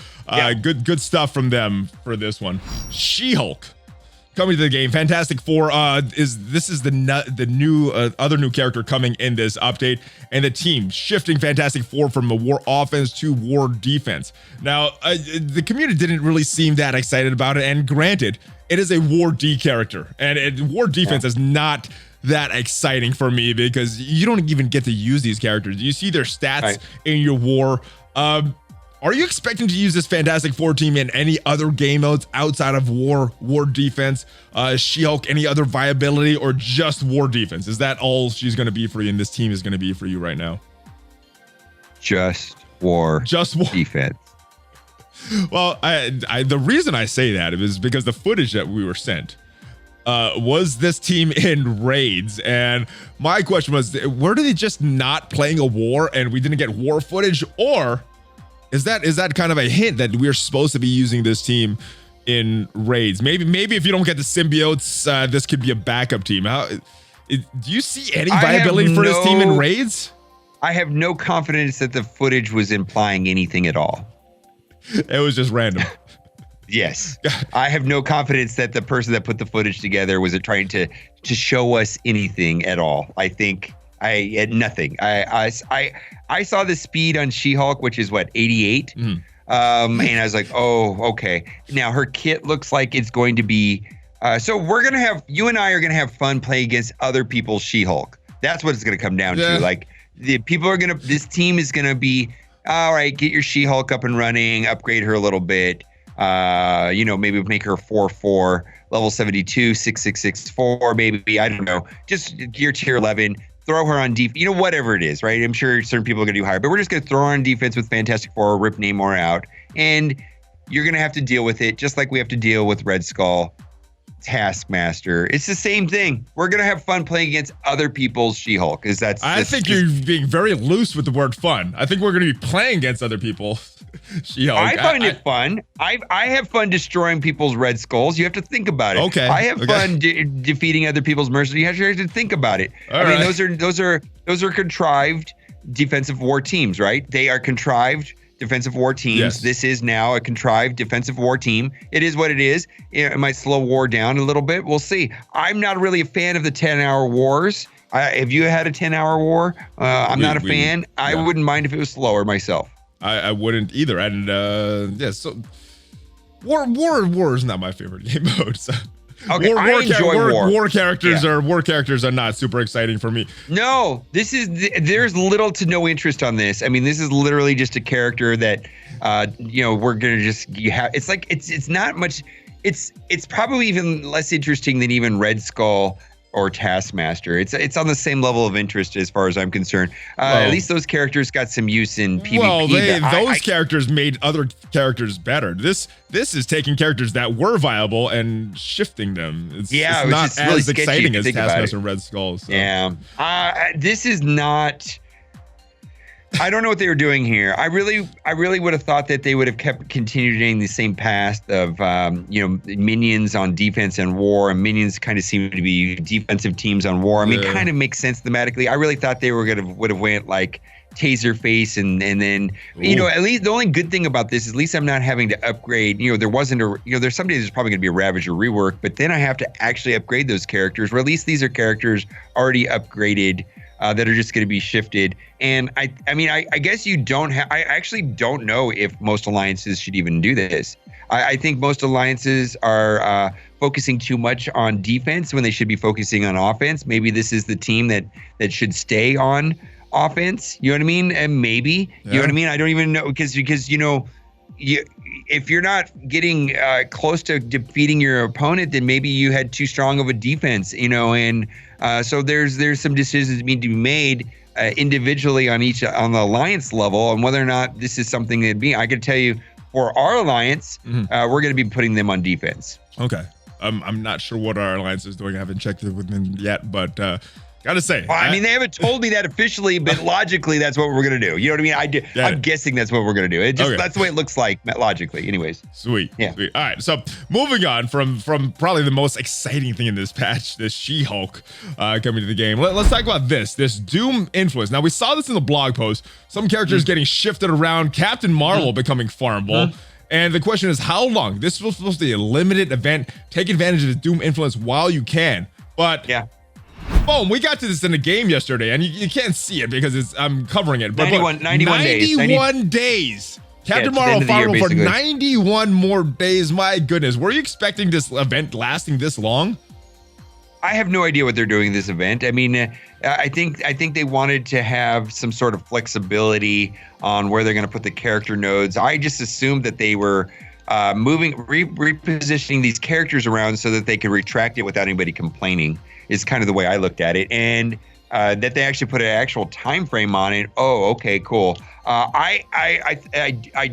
good stuff from them for this one. She-Hulk coming to the game. Fantastic Four is the new other new character coming in this update, and the team shifting Fantastic Four from a war offense to war defense. Now the community didn't really seem that excited about it, and granted, it is a war D character, and war defense is not that exciting for me because you don't even get to use these characters. You see their stats in your war. Are you expecting to use this Fantastic Four team in any other game modes outside of war defense, She-Hulk, any other viability, or just war defense? Is that all she's going to be for you and this team is going to be for you right now? Just war defense. Well, the reason I say that is because the footage that we were sent was this team in raids, and my question was, were they just not playing a war and we didn't get war footage, or is that kind of a hint that we're supposed to be using this team in raids? Maybe if you don't get the symbiotes, this could be a backup team. Do you see any viability for this team in raids? I have no confidence that the footage was implying anything at all. It was just random. Yes. I have no confidence that the person that put the footage together was trying to show us anything at all. I think I had nothing. I saw the speed on She-Hulk, which is what, 88? And I was like, oh, okay. Now her kit looks like it's going to be, so you and I are going to have fun playing against other people's She-Hulk. That's what it's going to come down to. Like, this team is going to be, all right, get your She-Hulk up and running, upgrade her a little bit. Maybe make her 4/4, level 72, 6664, maybe, I don't know, just gear tier 11, throw her on defense, whatever it is, right? I'm sure certain people are going to do higher, but we're just going to throw her on defense with Fantastic Four, rip Namor out, and you're going to have to deal with it just like we have to deal with Red Skull, Taskmaster. It's the same thing. We're going to have fun playing against other people's She-Hulk. I think you're being very loose with the word fun. I think we're going to be playing against other people. She-Hulk. I find it fun. I have fun destroying people's Red Skulls. You have to think about it. Okay. I have fun defeating other people's mercenaries. You have to think about it. I mean, those are contrived defensive war teams, right? They are contrived defensive war teams. Yes. This is now a contrived defensive war team. It is what it is. It might slow war down a little bit. We'll see. I'm not really a fan of the 10-hour wars. Have you had a 10-hour war? I'm not a fan. I wouldn't mind if it was slower myself. I wouldn't either. And so war is not my favorite game mode. So. Okay, I enjoy war. War characters are not super exciting for me. No, there's little to no interest on this. I mean, this is literally just a character that we're gonna it's like it's not much. It's probably even less interesting than even Red Skull or Taskmaster. It's on the same level of interest as far as I'm concerned. At least those characters got some use in PvP. Well, those characters made other characters better. This is taking characters that were viable and shifting them. It's not as really exciting as Taskmaster and Red Skull. So. Yeah. This is not. I don't know what they were doing here. I really would have thought that they would have continued doing the same path of minions on defense and war, and minions kind of seem to be defensive teams on war. I mean, kind of makes sense thematically. I really thought they would have went like Taserface and then at least the only good thing about this is at least I'm not having to upgrade. There wasn't there's someday there's probably going to be a Ravager rework, but then I have to actually upgrade those characters. Or at least these are characters already upgraded. That are just going to be shifted. And I guess you don't have, I actually don't know if most alliances should even do this. I think most alliances are focusing too much on defense when they should be focusing on offense. Maybe this is the team that should stay on offense. You know what I mean? And maybe, you know what I mean? I don't even know because if you're not getting close to defeating your opponent, then maybe you had too strong of a defense, and so there's some decisions that need to be made individually on the alliance level on whether or not this is something that'd be. I could tell you for our alliance, we're going to be putting them on defense. Okay. I'm not sure what our alliance is doing. I haven't checked it with them yet, but gotta say. Well, I mean, they haven't told me that officially, but logically, that's what we're going to do. You know what I mean? I'm guessing that's what we're going to do. That's the way it looks like logically. Anyways. Sweet. Yeah. Sweet. All right. So moving on from probably the most exciting thing in this patch, this She-Hulk coming to the game. Let's talk about this Doom influence. Now, we saw this in the blog post. Some characters getting shifted around. Captain Marvel becoming farmable. And the question is, how long? This was supposed to be a limited event. Take advantage of the Doom influence while you can. But boom, we got to this in the game yesterday, and you can't see it because I'm covering it. But 91 days. Captain Marvel farmable for 91 more days. My goodness. Were you expecting this event lasting this long? I have no idea what they're doing this event. I mean, I think they wanted to have some sort of flexibility on where they're going to put the character nodes. I just assumed that they were repositioning these characters around so that they could retract it without anybody complaining. Is kind of the way I looked at it. And that they actually put an actual time frame on it. Oh, okay, cool. I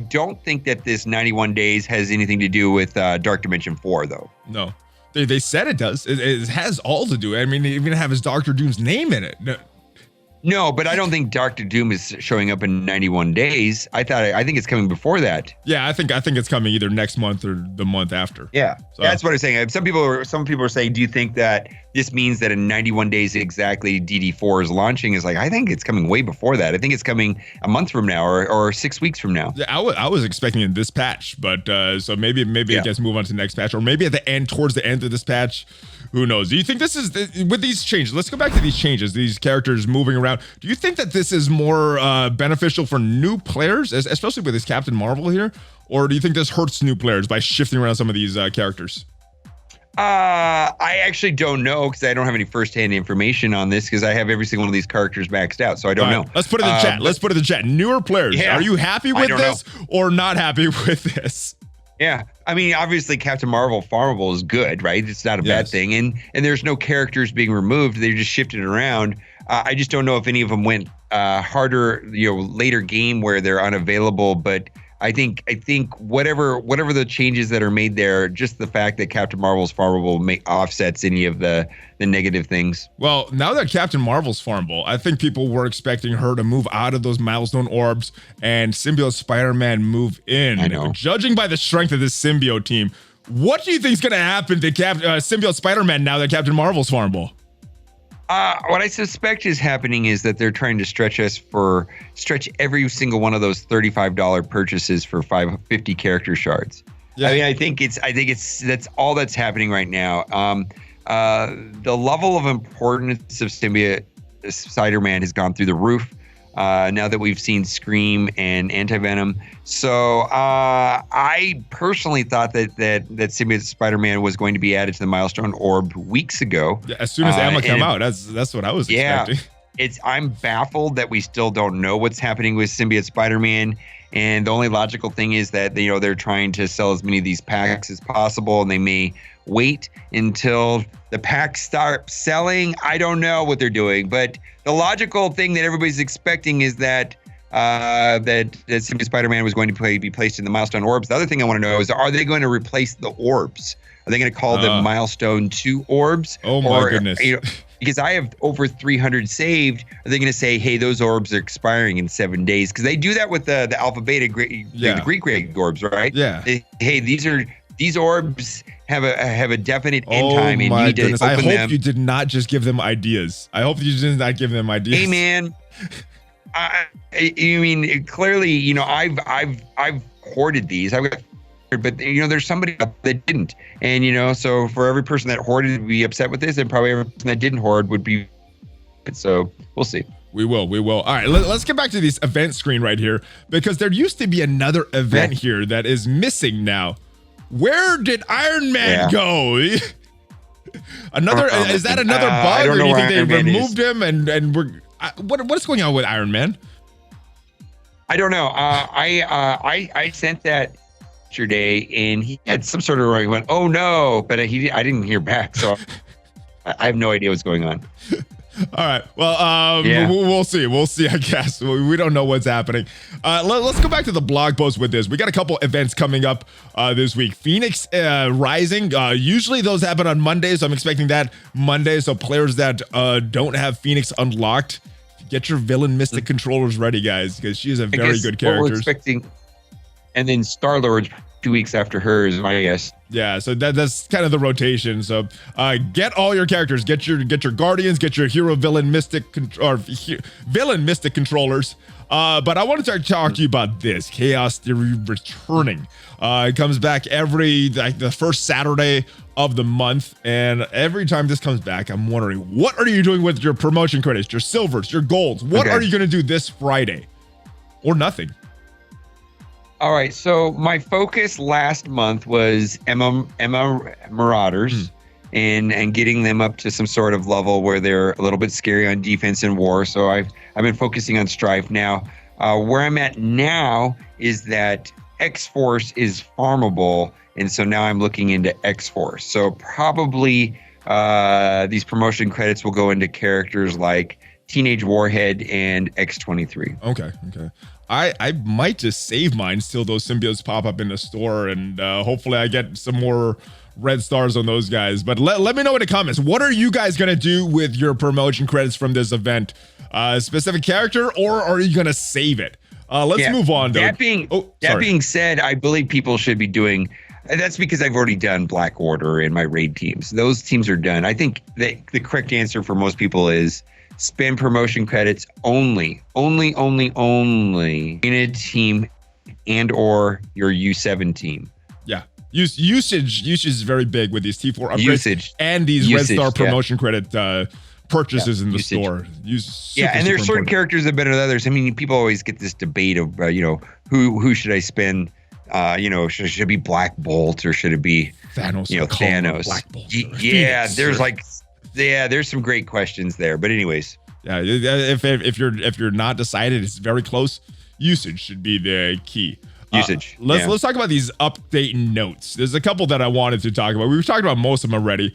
don't think that this 91 days has anything to do with Dark Dimension 4, though. No, they said it does. It has all to do. I mean, they even have his Dr. Doom's name in it. No, but I don't think Dr. Doom is showing up in 91 days. I think it's coming before that. Yeah, I think it's coming either next month or the month after. Yeah, so that's what I'm saying. Some people are saying, do you think that this means that in 91 days exactly DD4 is launching? Is like, I think it's coming way before that. I think it's coming a month from now or 6 weeks from now. Yeah, I was expecting in this patch, but so maybe it gets moved on to the next patch, or maybe at the end, towards the end of this patch. Who knows? Do you think this is, with these changes, let's go back to these changes, these characters moving around. Do you think that this is more beneficial for new players, especially with this Captain Marvel here? Or do you think this hurts new players by shifting around some of these characters? I actually don't know because I don't have any firsthand information on this because I have every single one of these characters maxed out, so I don't know. Let's put it in the chat. Let's put it in the chat. Newer players, are you happy with this or not happy with this? Yeah, I mean, obviously Captain Marvel farmable is good, right? It's not a bad thing, and there's no characters being removed; they're just shifted around. I just don't know if any of them went harder, later game where they're unavailable. But I think whatever the changes that are made there, just the fact that Captain Marvel's farmable offsets any of the negative things. Well, now that Captain Marvel's farmable, I think people were expecting her to move out of those milestone orbs and Symbiote Spider-Man move in. I know. Judging by the strength of this Symbiote team, what do you think is going to happen to Symbiote Spider-Man now that Captain Marvel's farmable? What I suspect is happening is that they're trying to stretch every single one of those $35 purchases for 50 character shards. Yeah. I mean, I think that's all that's happening right now. The level of importance of Symbiote Spider-Man has gone through the roof now that we've seen Scream and Anti-Venom. So I personally thought that Symbiote Spider-Man was going to be added to the milestone orb weeks ago. Yeah, as soon as Emma came out, that's what I was expecting. I'm baffled that we still don't know what's happening with Symbiote Spider-Man. And the only logical thing is that they're trying to sell as many of these packs as possible, and they may wait until the packs start selling. I don't know what they're doing, but the logical thing that everybody's expecting is that Symbiote Spider-Man was going to be placed in the milestone orbs. The other thing I want to know is, are they going to replace the orbs? Are they going to call them milestone 2 orbs? Oh my goodness. Because I have over 300 saved, are they going to say, hey, those orbs are expiring in 7 days? Because they do that with the alpha beta, the Greek ray orbs, right? Yeah. Hey, these orbs have a definite end time, and you need to open them. I hope you did not just give them ideas. I hope you did not give them ideas. Hey, man. I mean, clearly, I've hoarded these. But there's somebody that didn't, and so for every person that hoarded would be upset with this, and probably every person that didn't hoard would be. So we'll see. We will. All right, let's get back to this event screen right here, because there used to be another event here that is missing now. Where did Iron Man go? Is that another bug, or do you think they removed him and we're what's going on with Iron Man? I don't know. I sent that yesterday, and he had some sort of, he went, oh no, but I didn't hear back, so I have no idea what's going on. All right, well, we'll see, I guess. We don't know what's happening. Let's go back to the blog post with this. We got a couple events coming up this week. Phoenix Rising, usually those happen on Mondays, so I'm expecting that Monday, so players that don't have Phoenix unlocked, get your villain Mystic controllers ready, guys, because she is a very good character. We're expecting, and then Star-Lord 2 weeks after her is my guess. Yeah, so that's kind of the rotation. So get all your characters, get your Guardians, get your hero villain mystic villain mystic controllers. But I wanted to talk to you about this Chaos Theory returning. It comes back the first Saturday of the month, and every time this comes back, I'm wondering, what are you doing with your promotion credits, your silvers, your golds? What are you going to do this Friday? Or nothing? All right, so my focus last month was Emma Marauders and getting them up to some sort of level where they're a little bit scary on defense and war. So I've been focusing on Strife now. Where I'm at now is that X-Force is farmable, and so now I'm looking into X-Force. So probably these promotion credits will go into characters like Teenage Warhead, and X-23. Okay. I might just save mine till those symbiotes pop up in the store, and hopefully I get some more red stars on those guys. But let me know in the comments, what are you guys gonna do with your promotion credits from this event? A specific character, or are you gonna save it? Let's move on. That being said, I believe people should be doing. That's because I've already done Black Order in my raid teams. Those teams are done. I think the correct answer for most people is spend promotion credits only in a team and or your U7 team. Yeah. Usage is very big with these T4 upgrades and these red star promotion credit purchases in the store. And there's certain characters that are better than others. I mean, people always get this debate of who should I spend? Should it be Black Bolt or should it be Thanos? Thanos. Black Bolt, there's some great questions there. But anyways, if you're not decided, it's very close. Usage should be the key. Let's talk about these update notes. There's a couple that I wanted to talk about. We've talked about most of them already.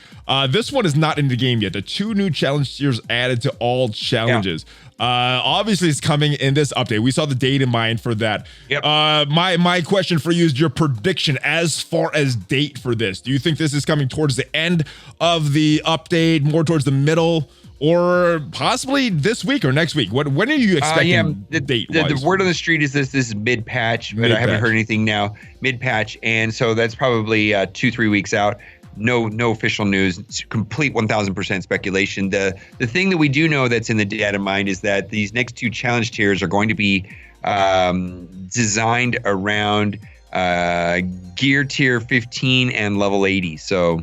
This one is not in the game yet. The 2 new challenge tiers added to all challenges. Obviously it's coming in this update. We saw the data mine for that. My question for you is your prediction as far as date for this. Do you think this is coming towards the end of the update, more towards the middle, or possibly this week or next week? When are you expecting date? The word on the street is this is mid-patch, but I haven't heard anything now. Mid-patch, and so that's probably 2-3 weeks out. No official news. It's complete 1000% speculation. The thing that we do know that's in the data mine is that these next 2 challenge tiers are going to be designed around gear tier 15 and level 80. So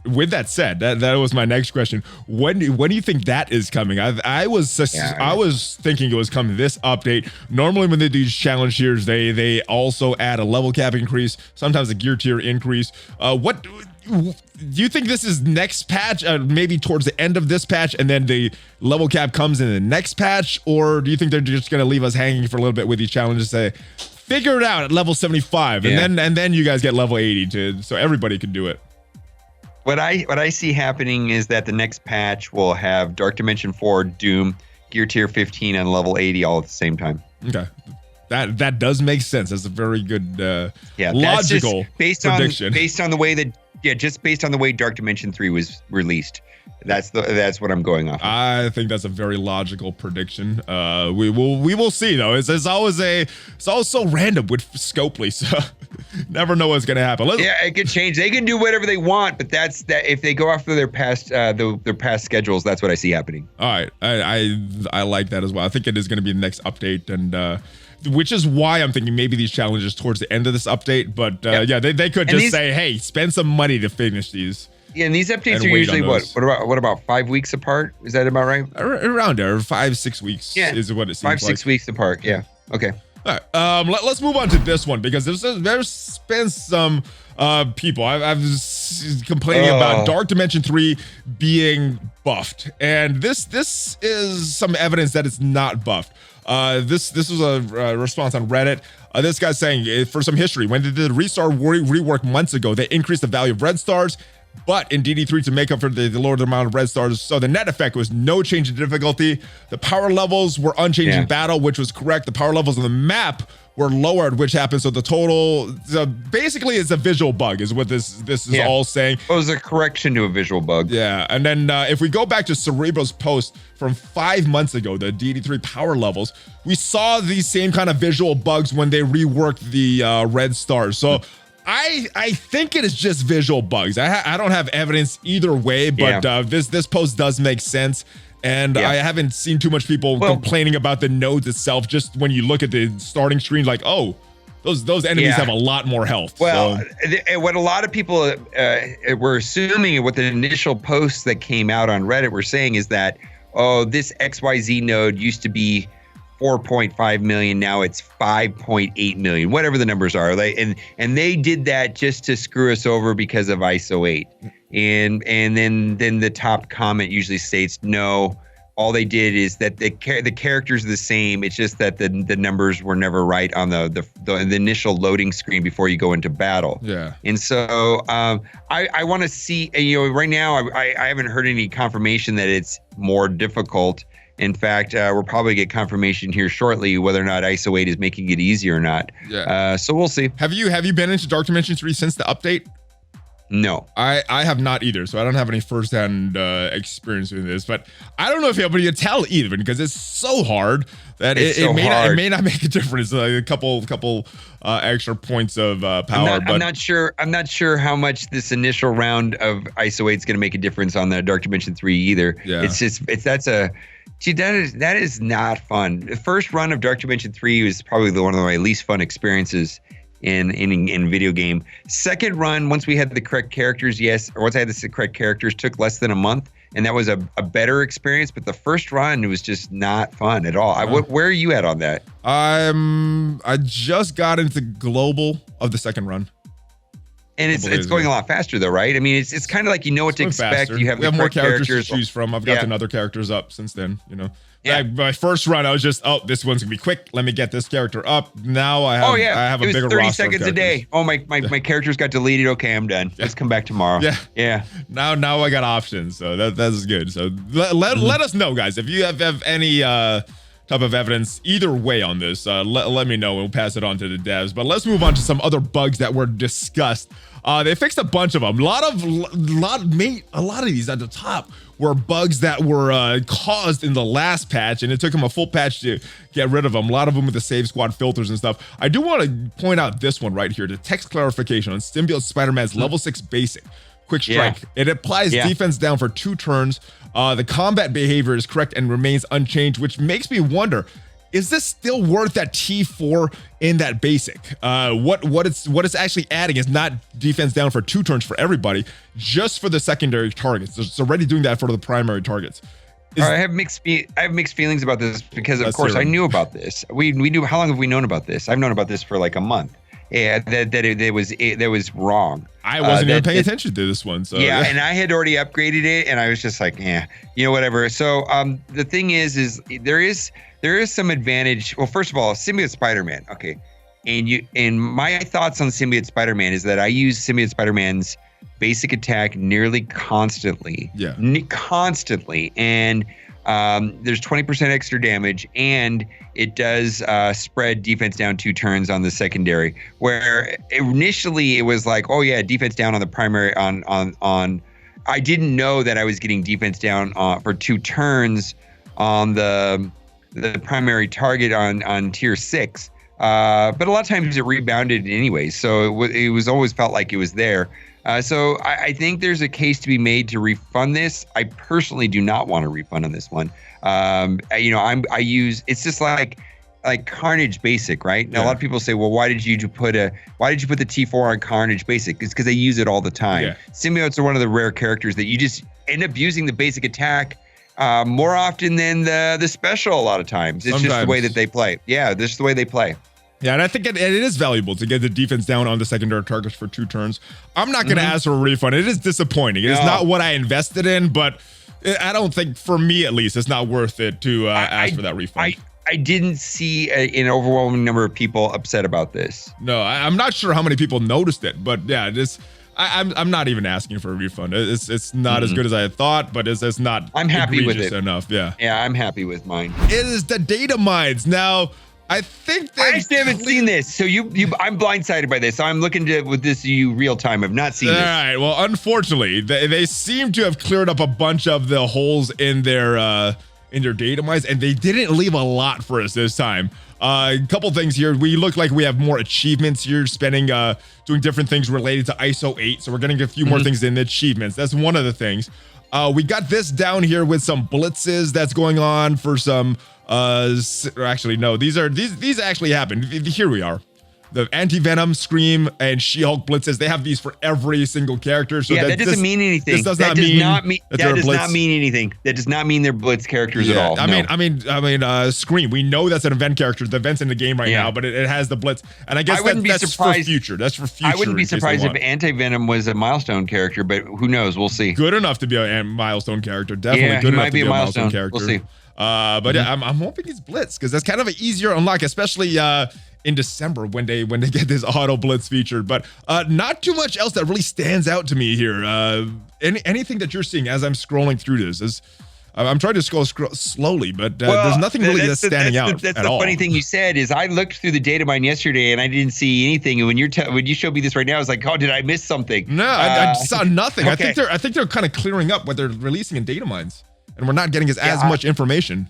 with that said, that was my next question. When do you think that is coming? I was thinking it was coming this update. Normally when they do these challenge tiers, they also add a level cap increase, sometimes a gear tier increase. What do you think this is next patch? Maybe towards the end of this patch, and then the level cap comes in the next patch, or do you think they're just going to leave us hanging for a little bit with these challenges? Say, figure it out at level 75, and then you guys get level 80 so everybody can do it. What I see happening is that the next patch will have Dark Dimension 4, Doom, Gear Tier 15, and level 80 all at the same time. Okay. That does make sense. That's a very good logical prediction. Based on the way Dark Dimension 3 was released. That's what I'm going off of. I think that's a very logical prediction. We will see though. It's always so random with Scopely, so never know what's gonna happen. It could change. They can do whatever they want, but that's that. If they go after their past schedules, that's what I see happening. All right, I like that as well. I think it is gonna be the next update, and which is why I'm thinking maybe these challenges towards the end of this update. But they could just say, hey, spend some money to finish these. Yeah, and these updates are usually what about 5 weeks apart? Is that about right? Around there, 5-6 weeks is what it seems like. 5-6 weeks apart. Yeah. Okay. All right. Let's move on to this one because there's been some people I've complaining about Dark Dimension 3 being buffed, and this is some evidence that it's not buffed. This was a response on Reddit. This guy's saying, for some history, when they did the restart rework months ago, they increased the value of red stars, but in DD3 to make up for the lower amount of red stars. So the net effect was no change in difficulty. The power levels were unchanged in battle, which was correct. The power levels on the map were lowered, which happened. So the total, basically it's a visual bug is what this is all saying. It was a correction to a visual bug. Yeah, and then if we go back to Cerebro's post from 5 months ago, the DD3 power levels, we saw these same kind of visual bugs when they reworked the red stars. So I think it is just visual bugs. I don't have evidence either way, but this post does make sense. And I haven't seen too much people complaining about the nodes itself. Just when you look at the starting screen, like, oh, those enemies have a lot more health. Well, what a lot of people were assuming, what the initial posts that came out on Reddit were saying is that, oh, this XYZ node used to be 4.5 million, now it's 5.8 million, whatever the numbers are. And they did that just to screw us over because of Iso-8. And then the top comment usually states, no, all they did is that the characters are the same. It's just that the numbers were never right on the initial loading screen before you go into battle. Yeah. And so I want to see, right now I haven't heard any confirmation that it's more difficult. In fact, we'll probably get confirmation here shortly whether or not Iso-8 is making it easy or not. Yeah. So we'll see. Have you been into Dark Dimension 3 since the update? No. I have not either, so I don't have any firsthand experience with this. But I don't know if you'll be able to tell even, because it's so hard that it may not make a difference. Like a couple extra points of power. I'm not sure how much this initial round of Iso-8 is going to make a difference on the Dark Dimension 3 either. Yeah. That is not fun. The first run of Dark Dimension 3 was probably one of my least fun experiences in video game. Second run, once we had the correct characters, once I had the correct characters, took less than a month, and that was a better experience. But the first run, it was just not fun at all. Where are you at on that? I just got into global of the second run. And it's going a lot faster though, right? I mean, it's kind of like you know what to expect. Faster. You have we have more characters to characters choose from. I've gotten other characters up since then, you know. Yeah. My first run, I was just, this one's gonna be quick. Let me get this character up. Now I have a bigger roster. 30 seconds a day. Oh, my characters got deleted. Okay, I'm done. Let's come back tomorrow. Yeah. Now I got options, so that's good. So let us know, guys, if you have any type of evidence either way on this. Let me know and we'll pass it on to the devs. But let's move on to some other bugs that were discussed. They fixed a bunch of them. A lot of these at the top were bugs that were caused in the last patch, and it took them a full patch to get rid of them. A lot of them with the save squad filters and stuff. I do want to point out this one right here, the text clarification on Symbiote Spider-Man's level 6 basic quick strike. It applies defense down for 2 turns. The combat behavior is correct and remains unchanged, which makes me wonder, is this still worth that T4 in that basic? What it's actually adding is not defense down for 2 turns for everybody, just for the secondary targets. It's already doing that for the primary targets. I have mixed feelings about this because, of course, I knew about this. We knew. How long have we known about this? I've known about this for like a month. Yeah, that was wrong. I wasn't even paying attention to this one. So yeah, and I had already upgraded it, and I was just like, whatever. So the thing is there is some advantage. Well, first of all, Symbiote Spider-Man. Okay, and my thoughts on Symbiote Spider-Man is that I use Symbiote Spider-Man's basic attack nearly constantly. Yeah, constantly, and there's 20% extra damage, and it does spread defense down 2 turns on the secondary, where initially it was like, oh yeah, defense down on the primary on I didn't know that I was getting defense down for 2 turns on the primary target on tier 6, but a lot of times it rebounded anyways, so it was always felt like it was there. So I think there's a case to be made to refund this. I personally do not want a refund on this one. It's just like Carnage Basic, right? Now a lot of people say, well, why did you put the T4 on Carnage Basic? It's because they use it all the time. Yeah. Symbiotes are one of the rare characters that you just end up using the basic attack more often than the special a lot of times. It's just the way that they play. Yeah, this is the way they play. Yeah, and I think it is valuable to get the defense down on the secondary targets for 2 turns. I'm not going to ask for a refund. It is disappointing. It's not what I invested in, but I don't think, for me at least, it's not worth it to ask for that refund. I didn't see an overwhelming number of people upset about this. No, I'm not sure how many people noticed it, but yeah, I'm not even asking for a refund. It's not as good as I had thought, but it's not. I'm happy with it enough. Yeah, I'm happy with mine. It is the Datamines now. I think I still haven't seen this, so I'm blindsided by this. So I'm looking with this real time. I've not seen this. All right. Well, unfortunately, they seem to have cleared up a bunch of the holes in their Datamines, and they didn't leave a lot for us this time. A couple things here. We look like we have more achievements here, doing different things related to Iso-8. So we're getting a few more things in the achievements. That's one of the things. We got this down here with some blitzes that's going on for some. Actually, no, these actually happened. Here we are. The Anti-Venom, Scream, and She-Hulk blitzes, they have these for every single character. So that doesn't mean anything. This does not mean anything. That does not mean they're blitz characters at all. I mean, Scream. We know that's an event character. The event's in the game right now, but it has the blitz, and I guess that's for future. That's for future. I wouldn't be surprised if Anti-Venom was a milestone character, but who knows? We'll see. Good enough to be a milestone character. Definitely good enough to be a milestone character. We'll see. But yeah, I'm hoping he's blitz because that's kind of an easier unlock, especially in December when they get this auto blitz feature. But not too much else that really stands out to me here. Anything that you're seeing as I'm scrolling through this is I'm trying to scroll slowly, but there's nothing really that's standing out That's at the all. funny thing you said is I looked through the Datamine yesterday and I didn't see anything. And when you showed me this right now, I was like, oh, did I miss something? No, I saw nothing. Okay. I think they're kind of clearing up what they're releasing in Datamines, and we're not getting as much information.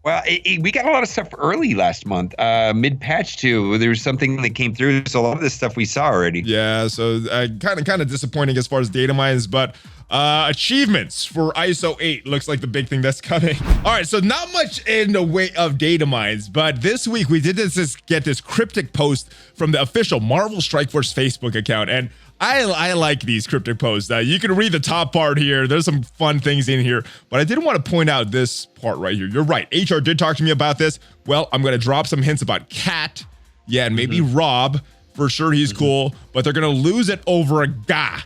Well, we got a lot of stuff early last month, mid-patch too. There was something that came through, so a lot of this stuff we saw already. Yeah, so kind of disappointing as far as Datamines, but achievements for Iso-8 looks like the big thing that's coming. All right, so not much in the way of Datamines, but this week we did get this cryptic post from the official Marvel Strike Force Facebook account, and I like these cryptic posts. You can read the top part here. There's some fun things in here, but I didn't want to point out this part right here. You're right. HR did talk to me about this. Well, I'm going to drop some hints about Cat. Yeah, and maybe Rob. For sure, he's cool, but they're going to lose it over a guy.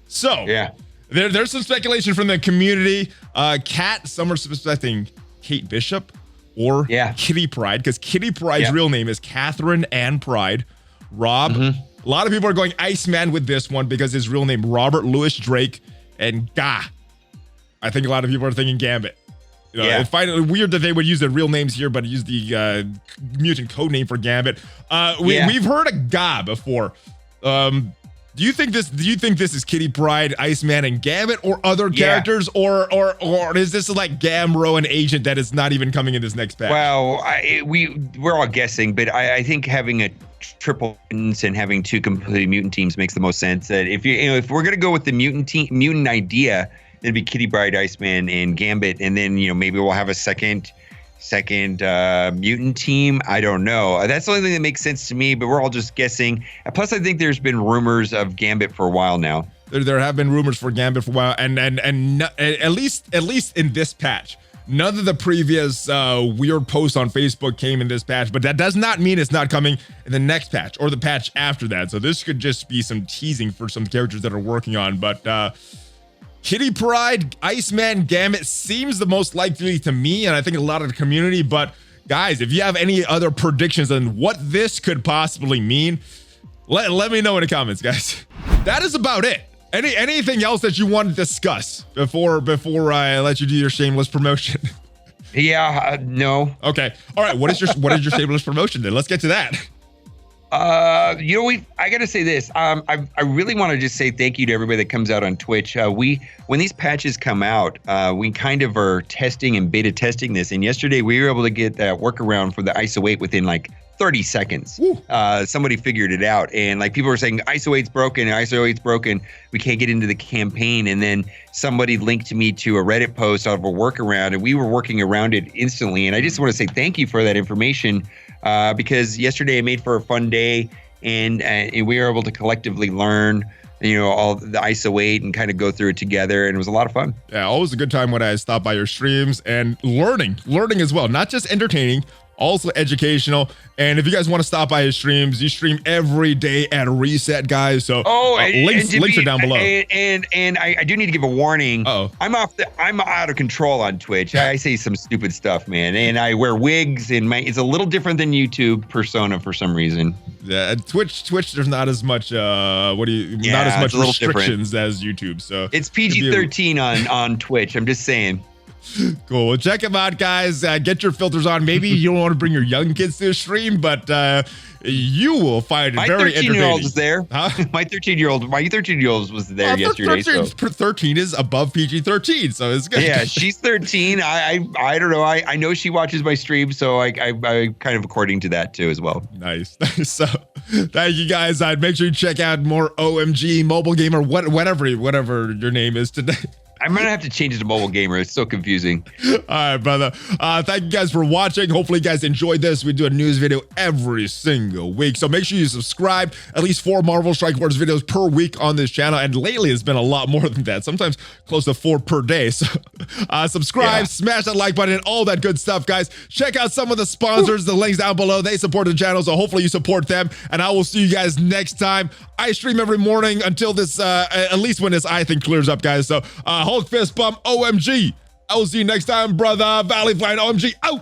So, yeah, there's some speculation from the community. Cat, some are suspecting Kate Bishop or Kitty Pryde, because Kitty Pryde's real name is Catherine Ann Pryde. Rob. A lot of people are going Iceman with this one because his real name Robert Louis Drake, and Gah. I think a lot of people are thinking Gambit. You know, I find it weird that they would use their real names here, but use the mutant code name for Gambit. We've heard of Gah before. Do you think this is Kitty Pryde, Iceman, and Gambit, or other characters, or is this like Gamro, an agent that is not even coming in this next patch? Well, we're all guessing, but I think having a triple mutants and having two completely mutant teams makes the most sense. That if if we're gonna go with the mutant idea, it'd be Kitty Pryde, Iceman, and Gambit, and then maybe we'll have a second mutant team. I don't know. That's the only thing that makes sense to me, but we're all just guessing. Plus, I think there's been rumors of Gambit for a while now. There have been rumors for Gambit for a while, and at least in this patch. None of the previous weird posts on Facebook came in this patch, but that does not mean it's not coming in the next patch or the patch after that. So this could just be some teasing for some characters that are working on. But Kitty Pryde, Iceman, Gambit seems the most likely to me, and I think a lot of the community. But guys, if you have any other predictions on what this could possibly mean, let me know in the comments, guys. That is about it. Anything else that you want to discuss before I let you do your shameless promotion? No. Okay. All right. What is your shameless promotion then? Let's get to that. I gotta say this. I really want to just say thank you to everybody that comes out on Twitch. When these patches come out, we kind of are testing and beta testing this. And yesterday we were able to get that workaround for the Iso-8 within like 30 seconds. Somebody figured it out, and like people were saying Iso-8's broken, we can't get into the campaign, and then somebody linked me to a Reddit post of a workaround, and we were working around it instantly. And I just want to say thank you for that information, because yesterday it made for a fun day, and we were able to collectively learn all the Iso-8 and kind of go through it together, and it was a lot of fun. Yeah, always a good time when I stop by your streams and learning as well, not just entertaining, also educational. And if you guys want to stop by his streams, you stream every day at Reset, guys. So links are down below. And I do need to give a warning. I'm out of control on Twitch. I say some stupid stuff, man, and I wear wigs, and it's a little different than YouTube persona for some reason. Yeah, Twitch. There's not as much. Not as much restrictions as YouTube. So it's PG-13 on Twitch. I'm just saying. Cool. Well, check them out, guys. Get your filters on. Maybe you don't want to bring your young kids to the stream, but you will find it very entertaining. My 13-year-old was there. Huh? My 13-year-old was there yesterday. 13 is above PG-13, so it's good. Yeah, she's 13. I don't know. I know she watches my stream, so I kind of according to that too as well. Nice. So thank you, guys. Make sure you check out more OhEmGee, MobileGamer, whatever your name is today. I'm gonna have to change it to MobileGamer. It's so confusing. All right, brother. Thank you guys for watching. Hopefully you guys enjoyed this. We do a news video every single week, so make sure you subscribe. At least 4 Marvel Strike Force videos per week on this channel, and lately it's been a lot more than that, sometimes close to 4 per day. So subscribe, smash that like button, and all that good stuff, guys. Check out some of the sponsors, the links down below. They support the channel, so hopefully you support them, and I will see you guys next time. I stream every morning until this, at least when this eye thing clears up, guys. So Hulk fist bump, OhEmGee. I will see you next time, brother. ValleyFlyin, OhEmGee, out.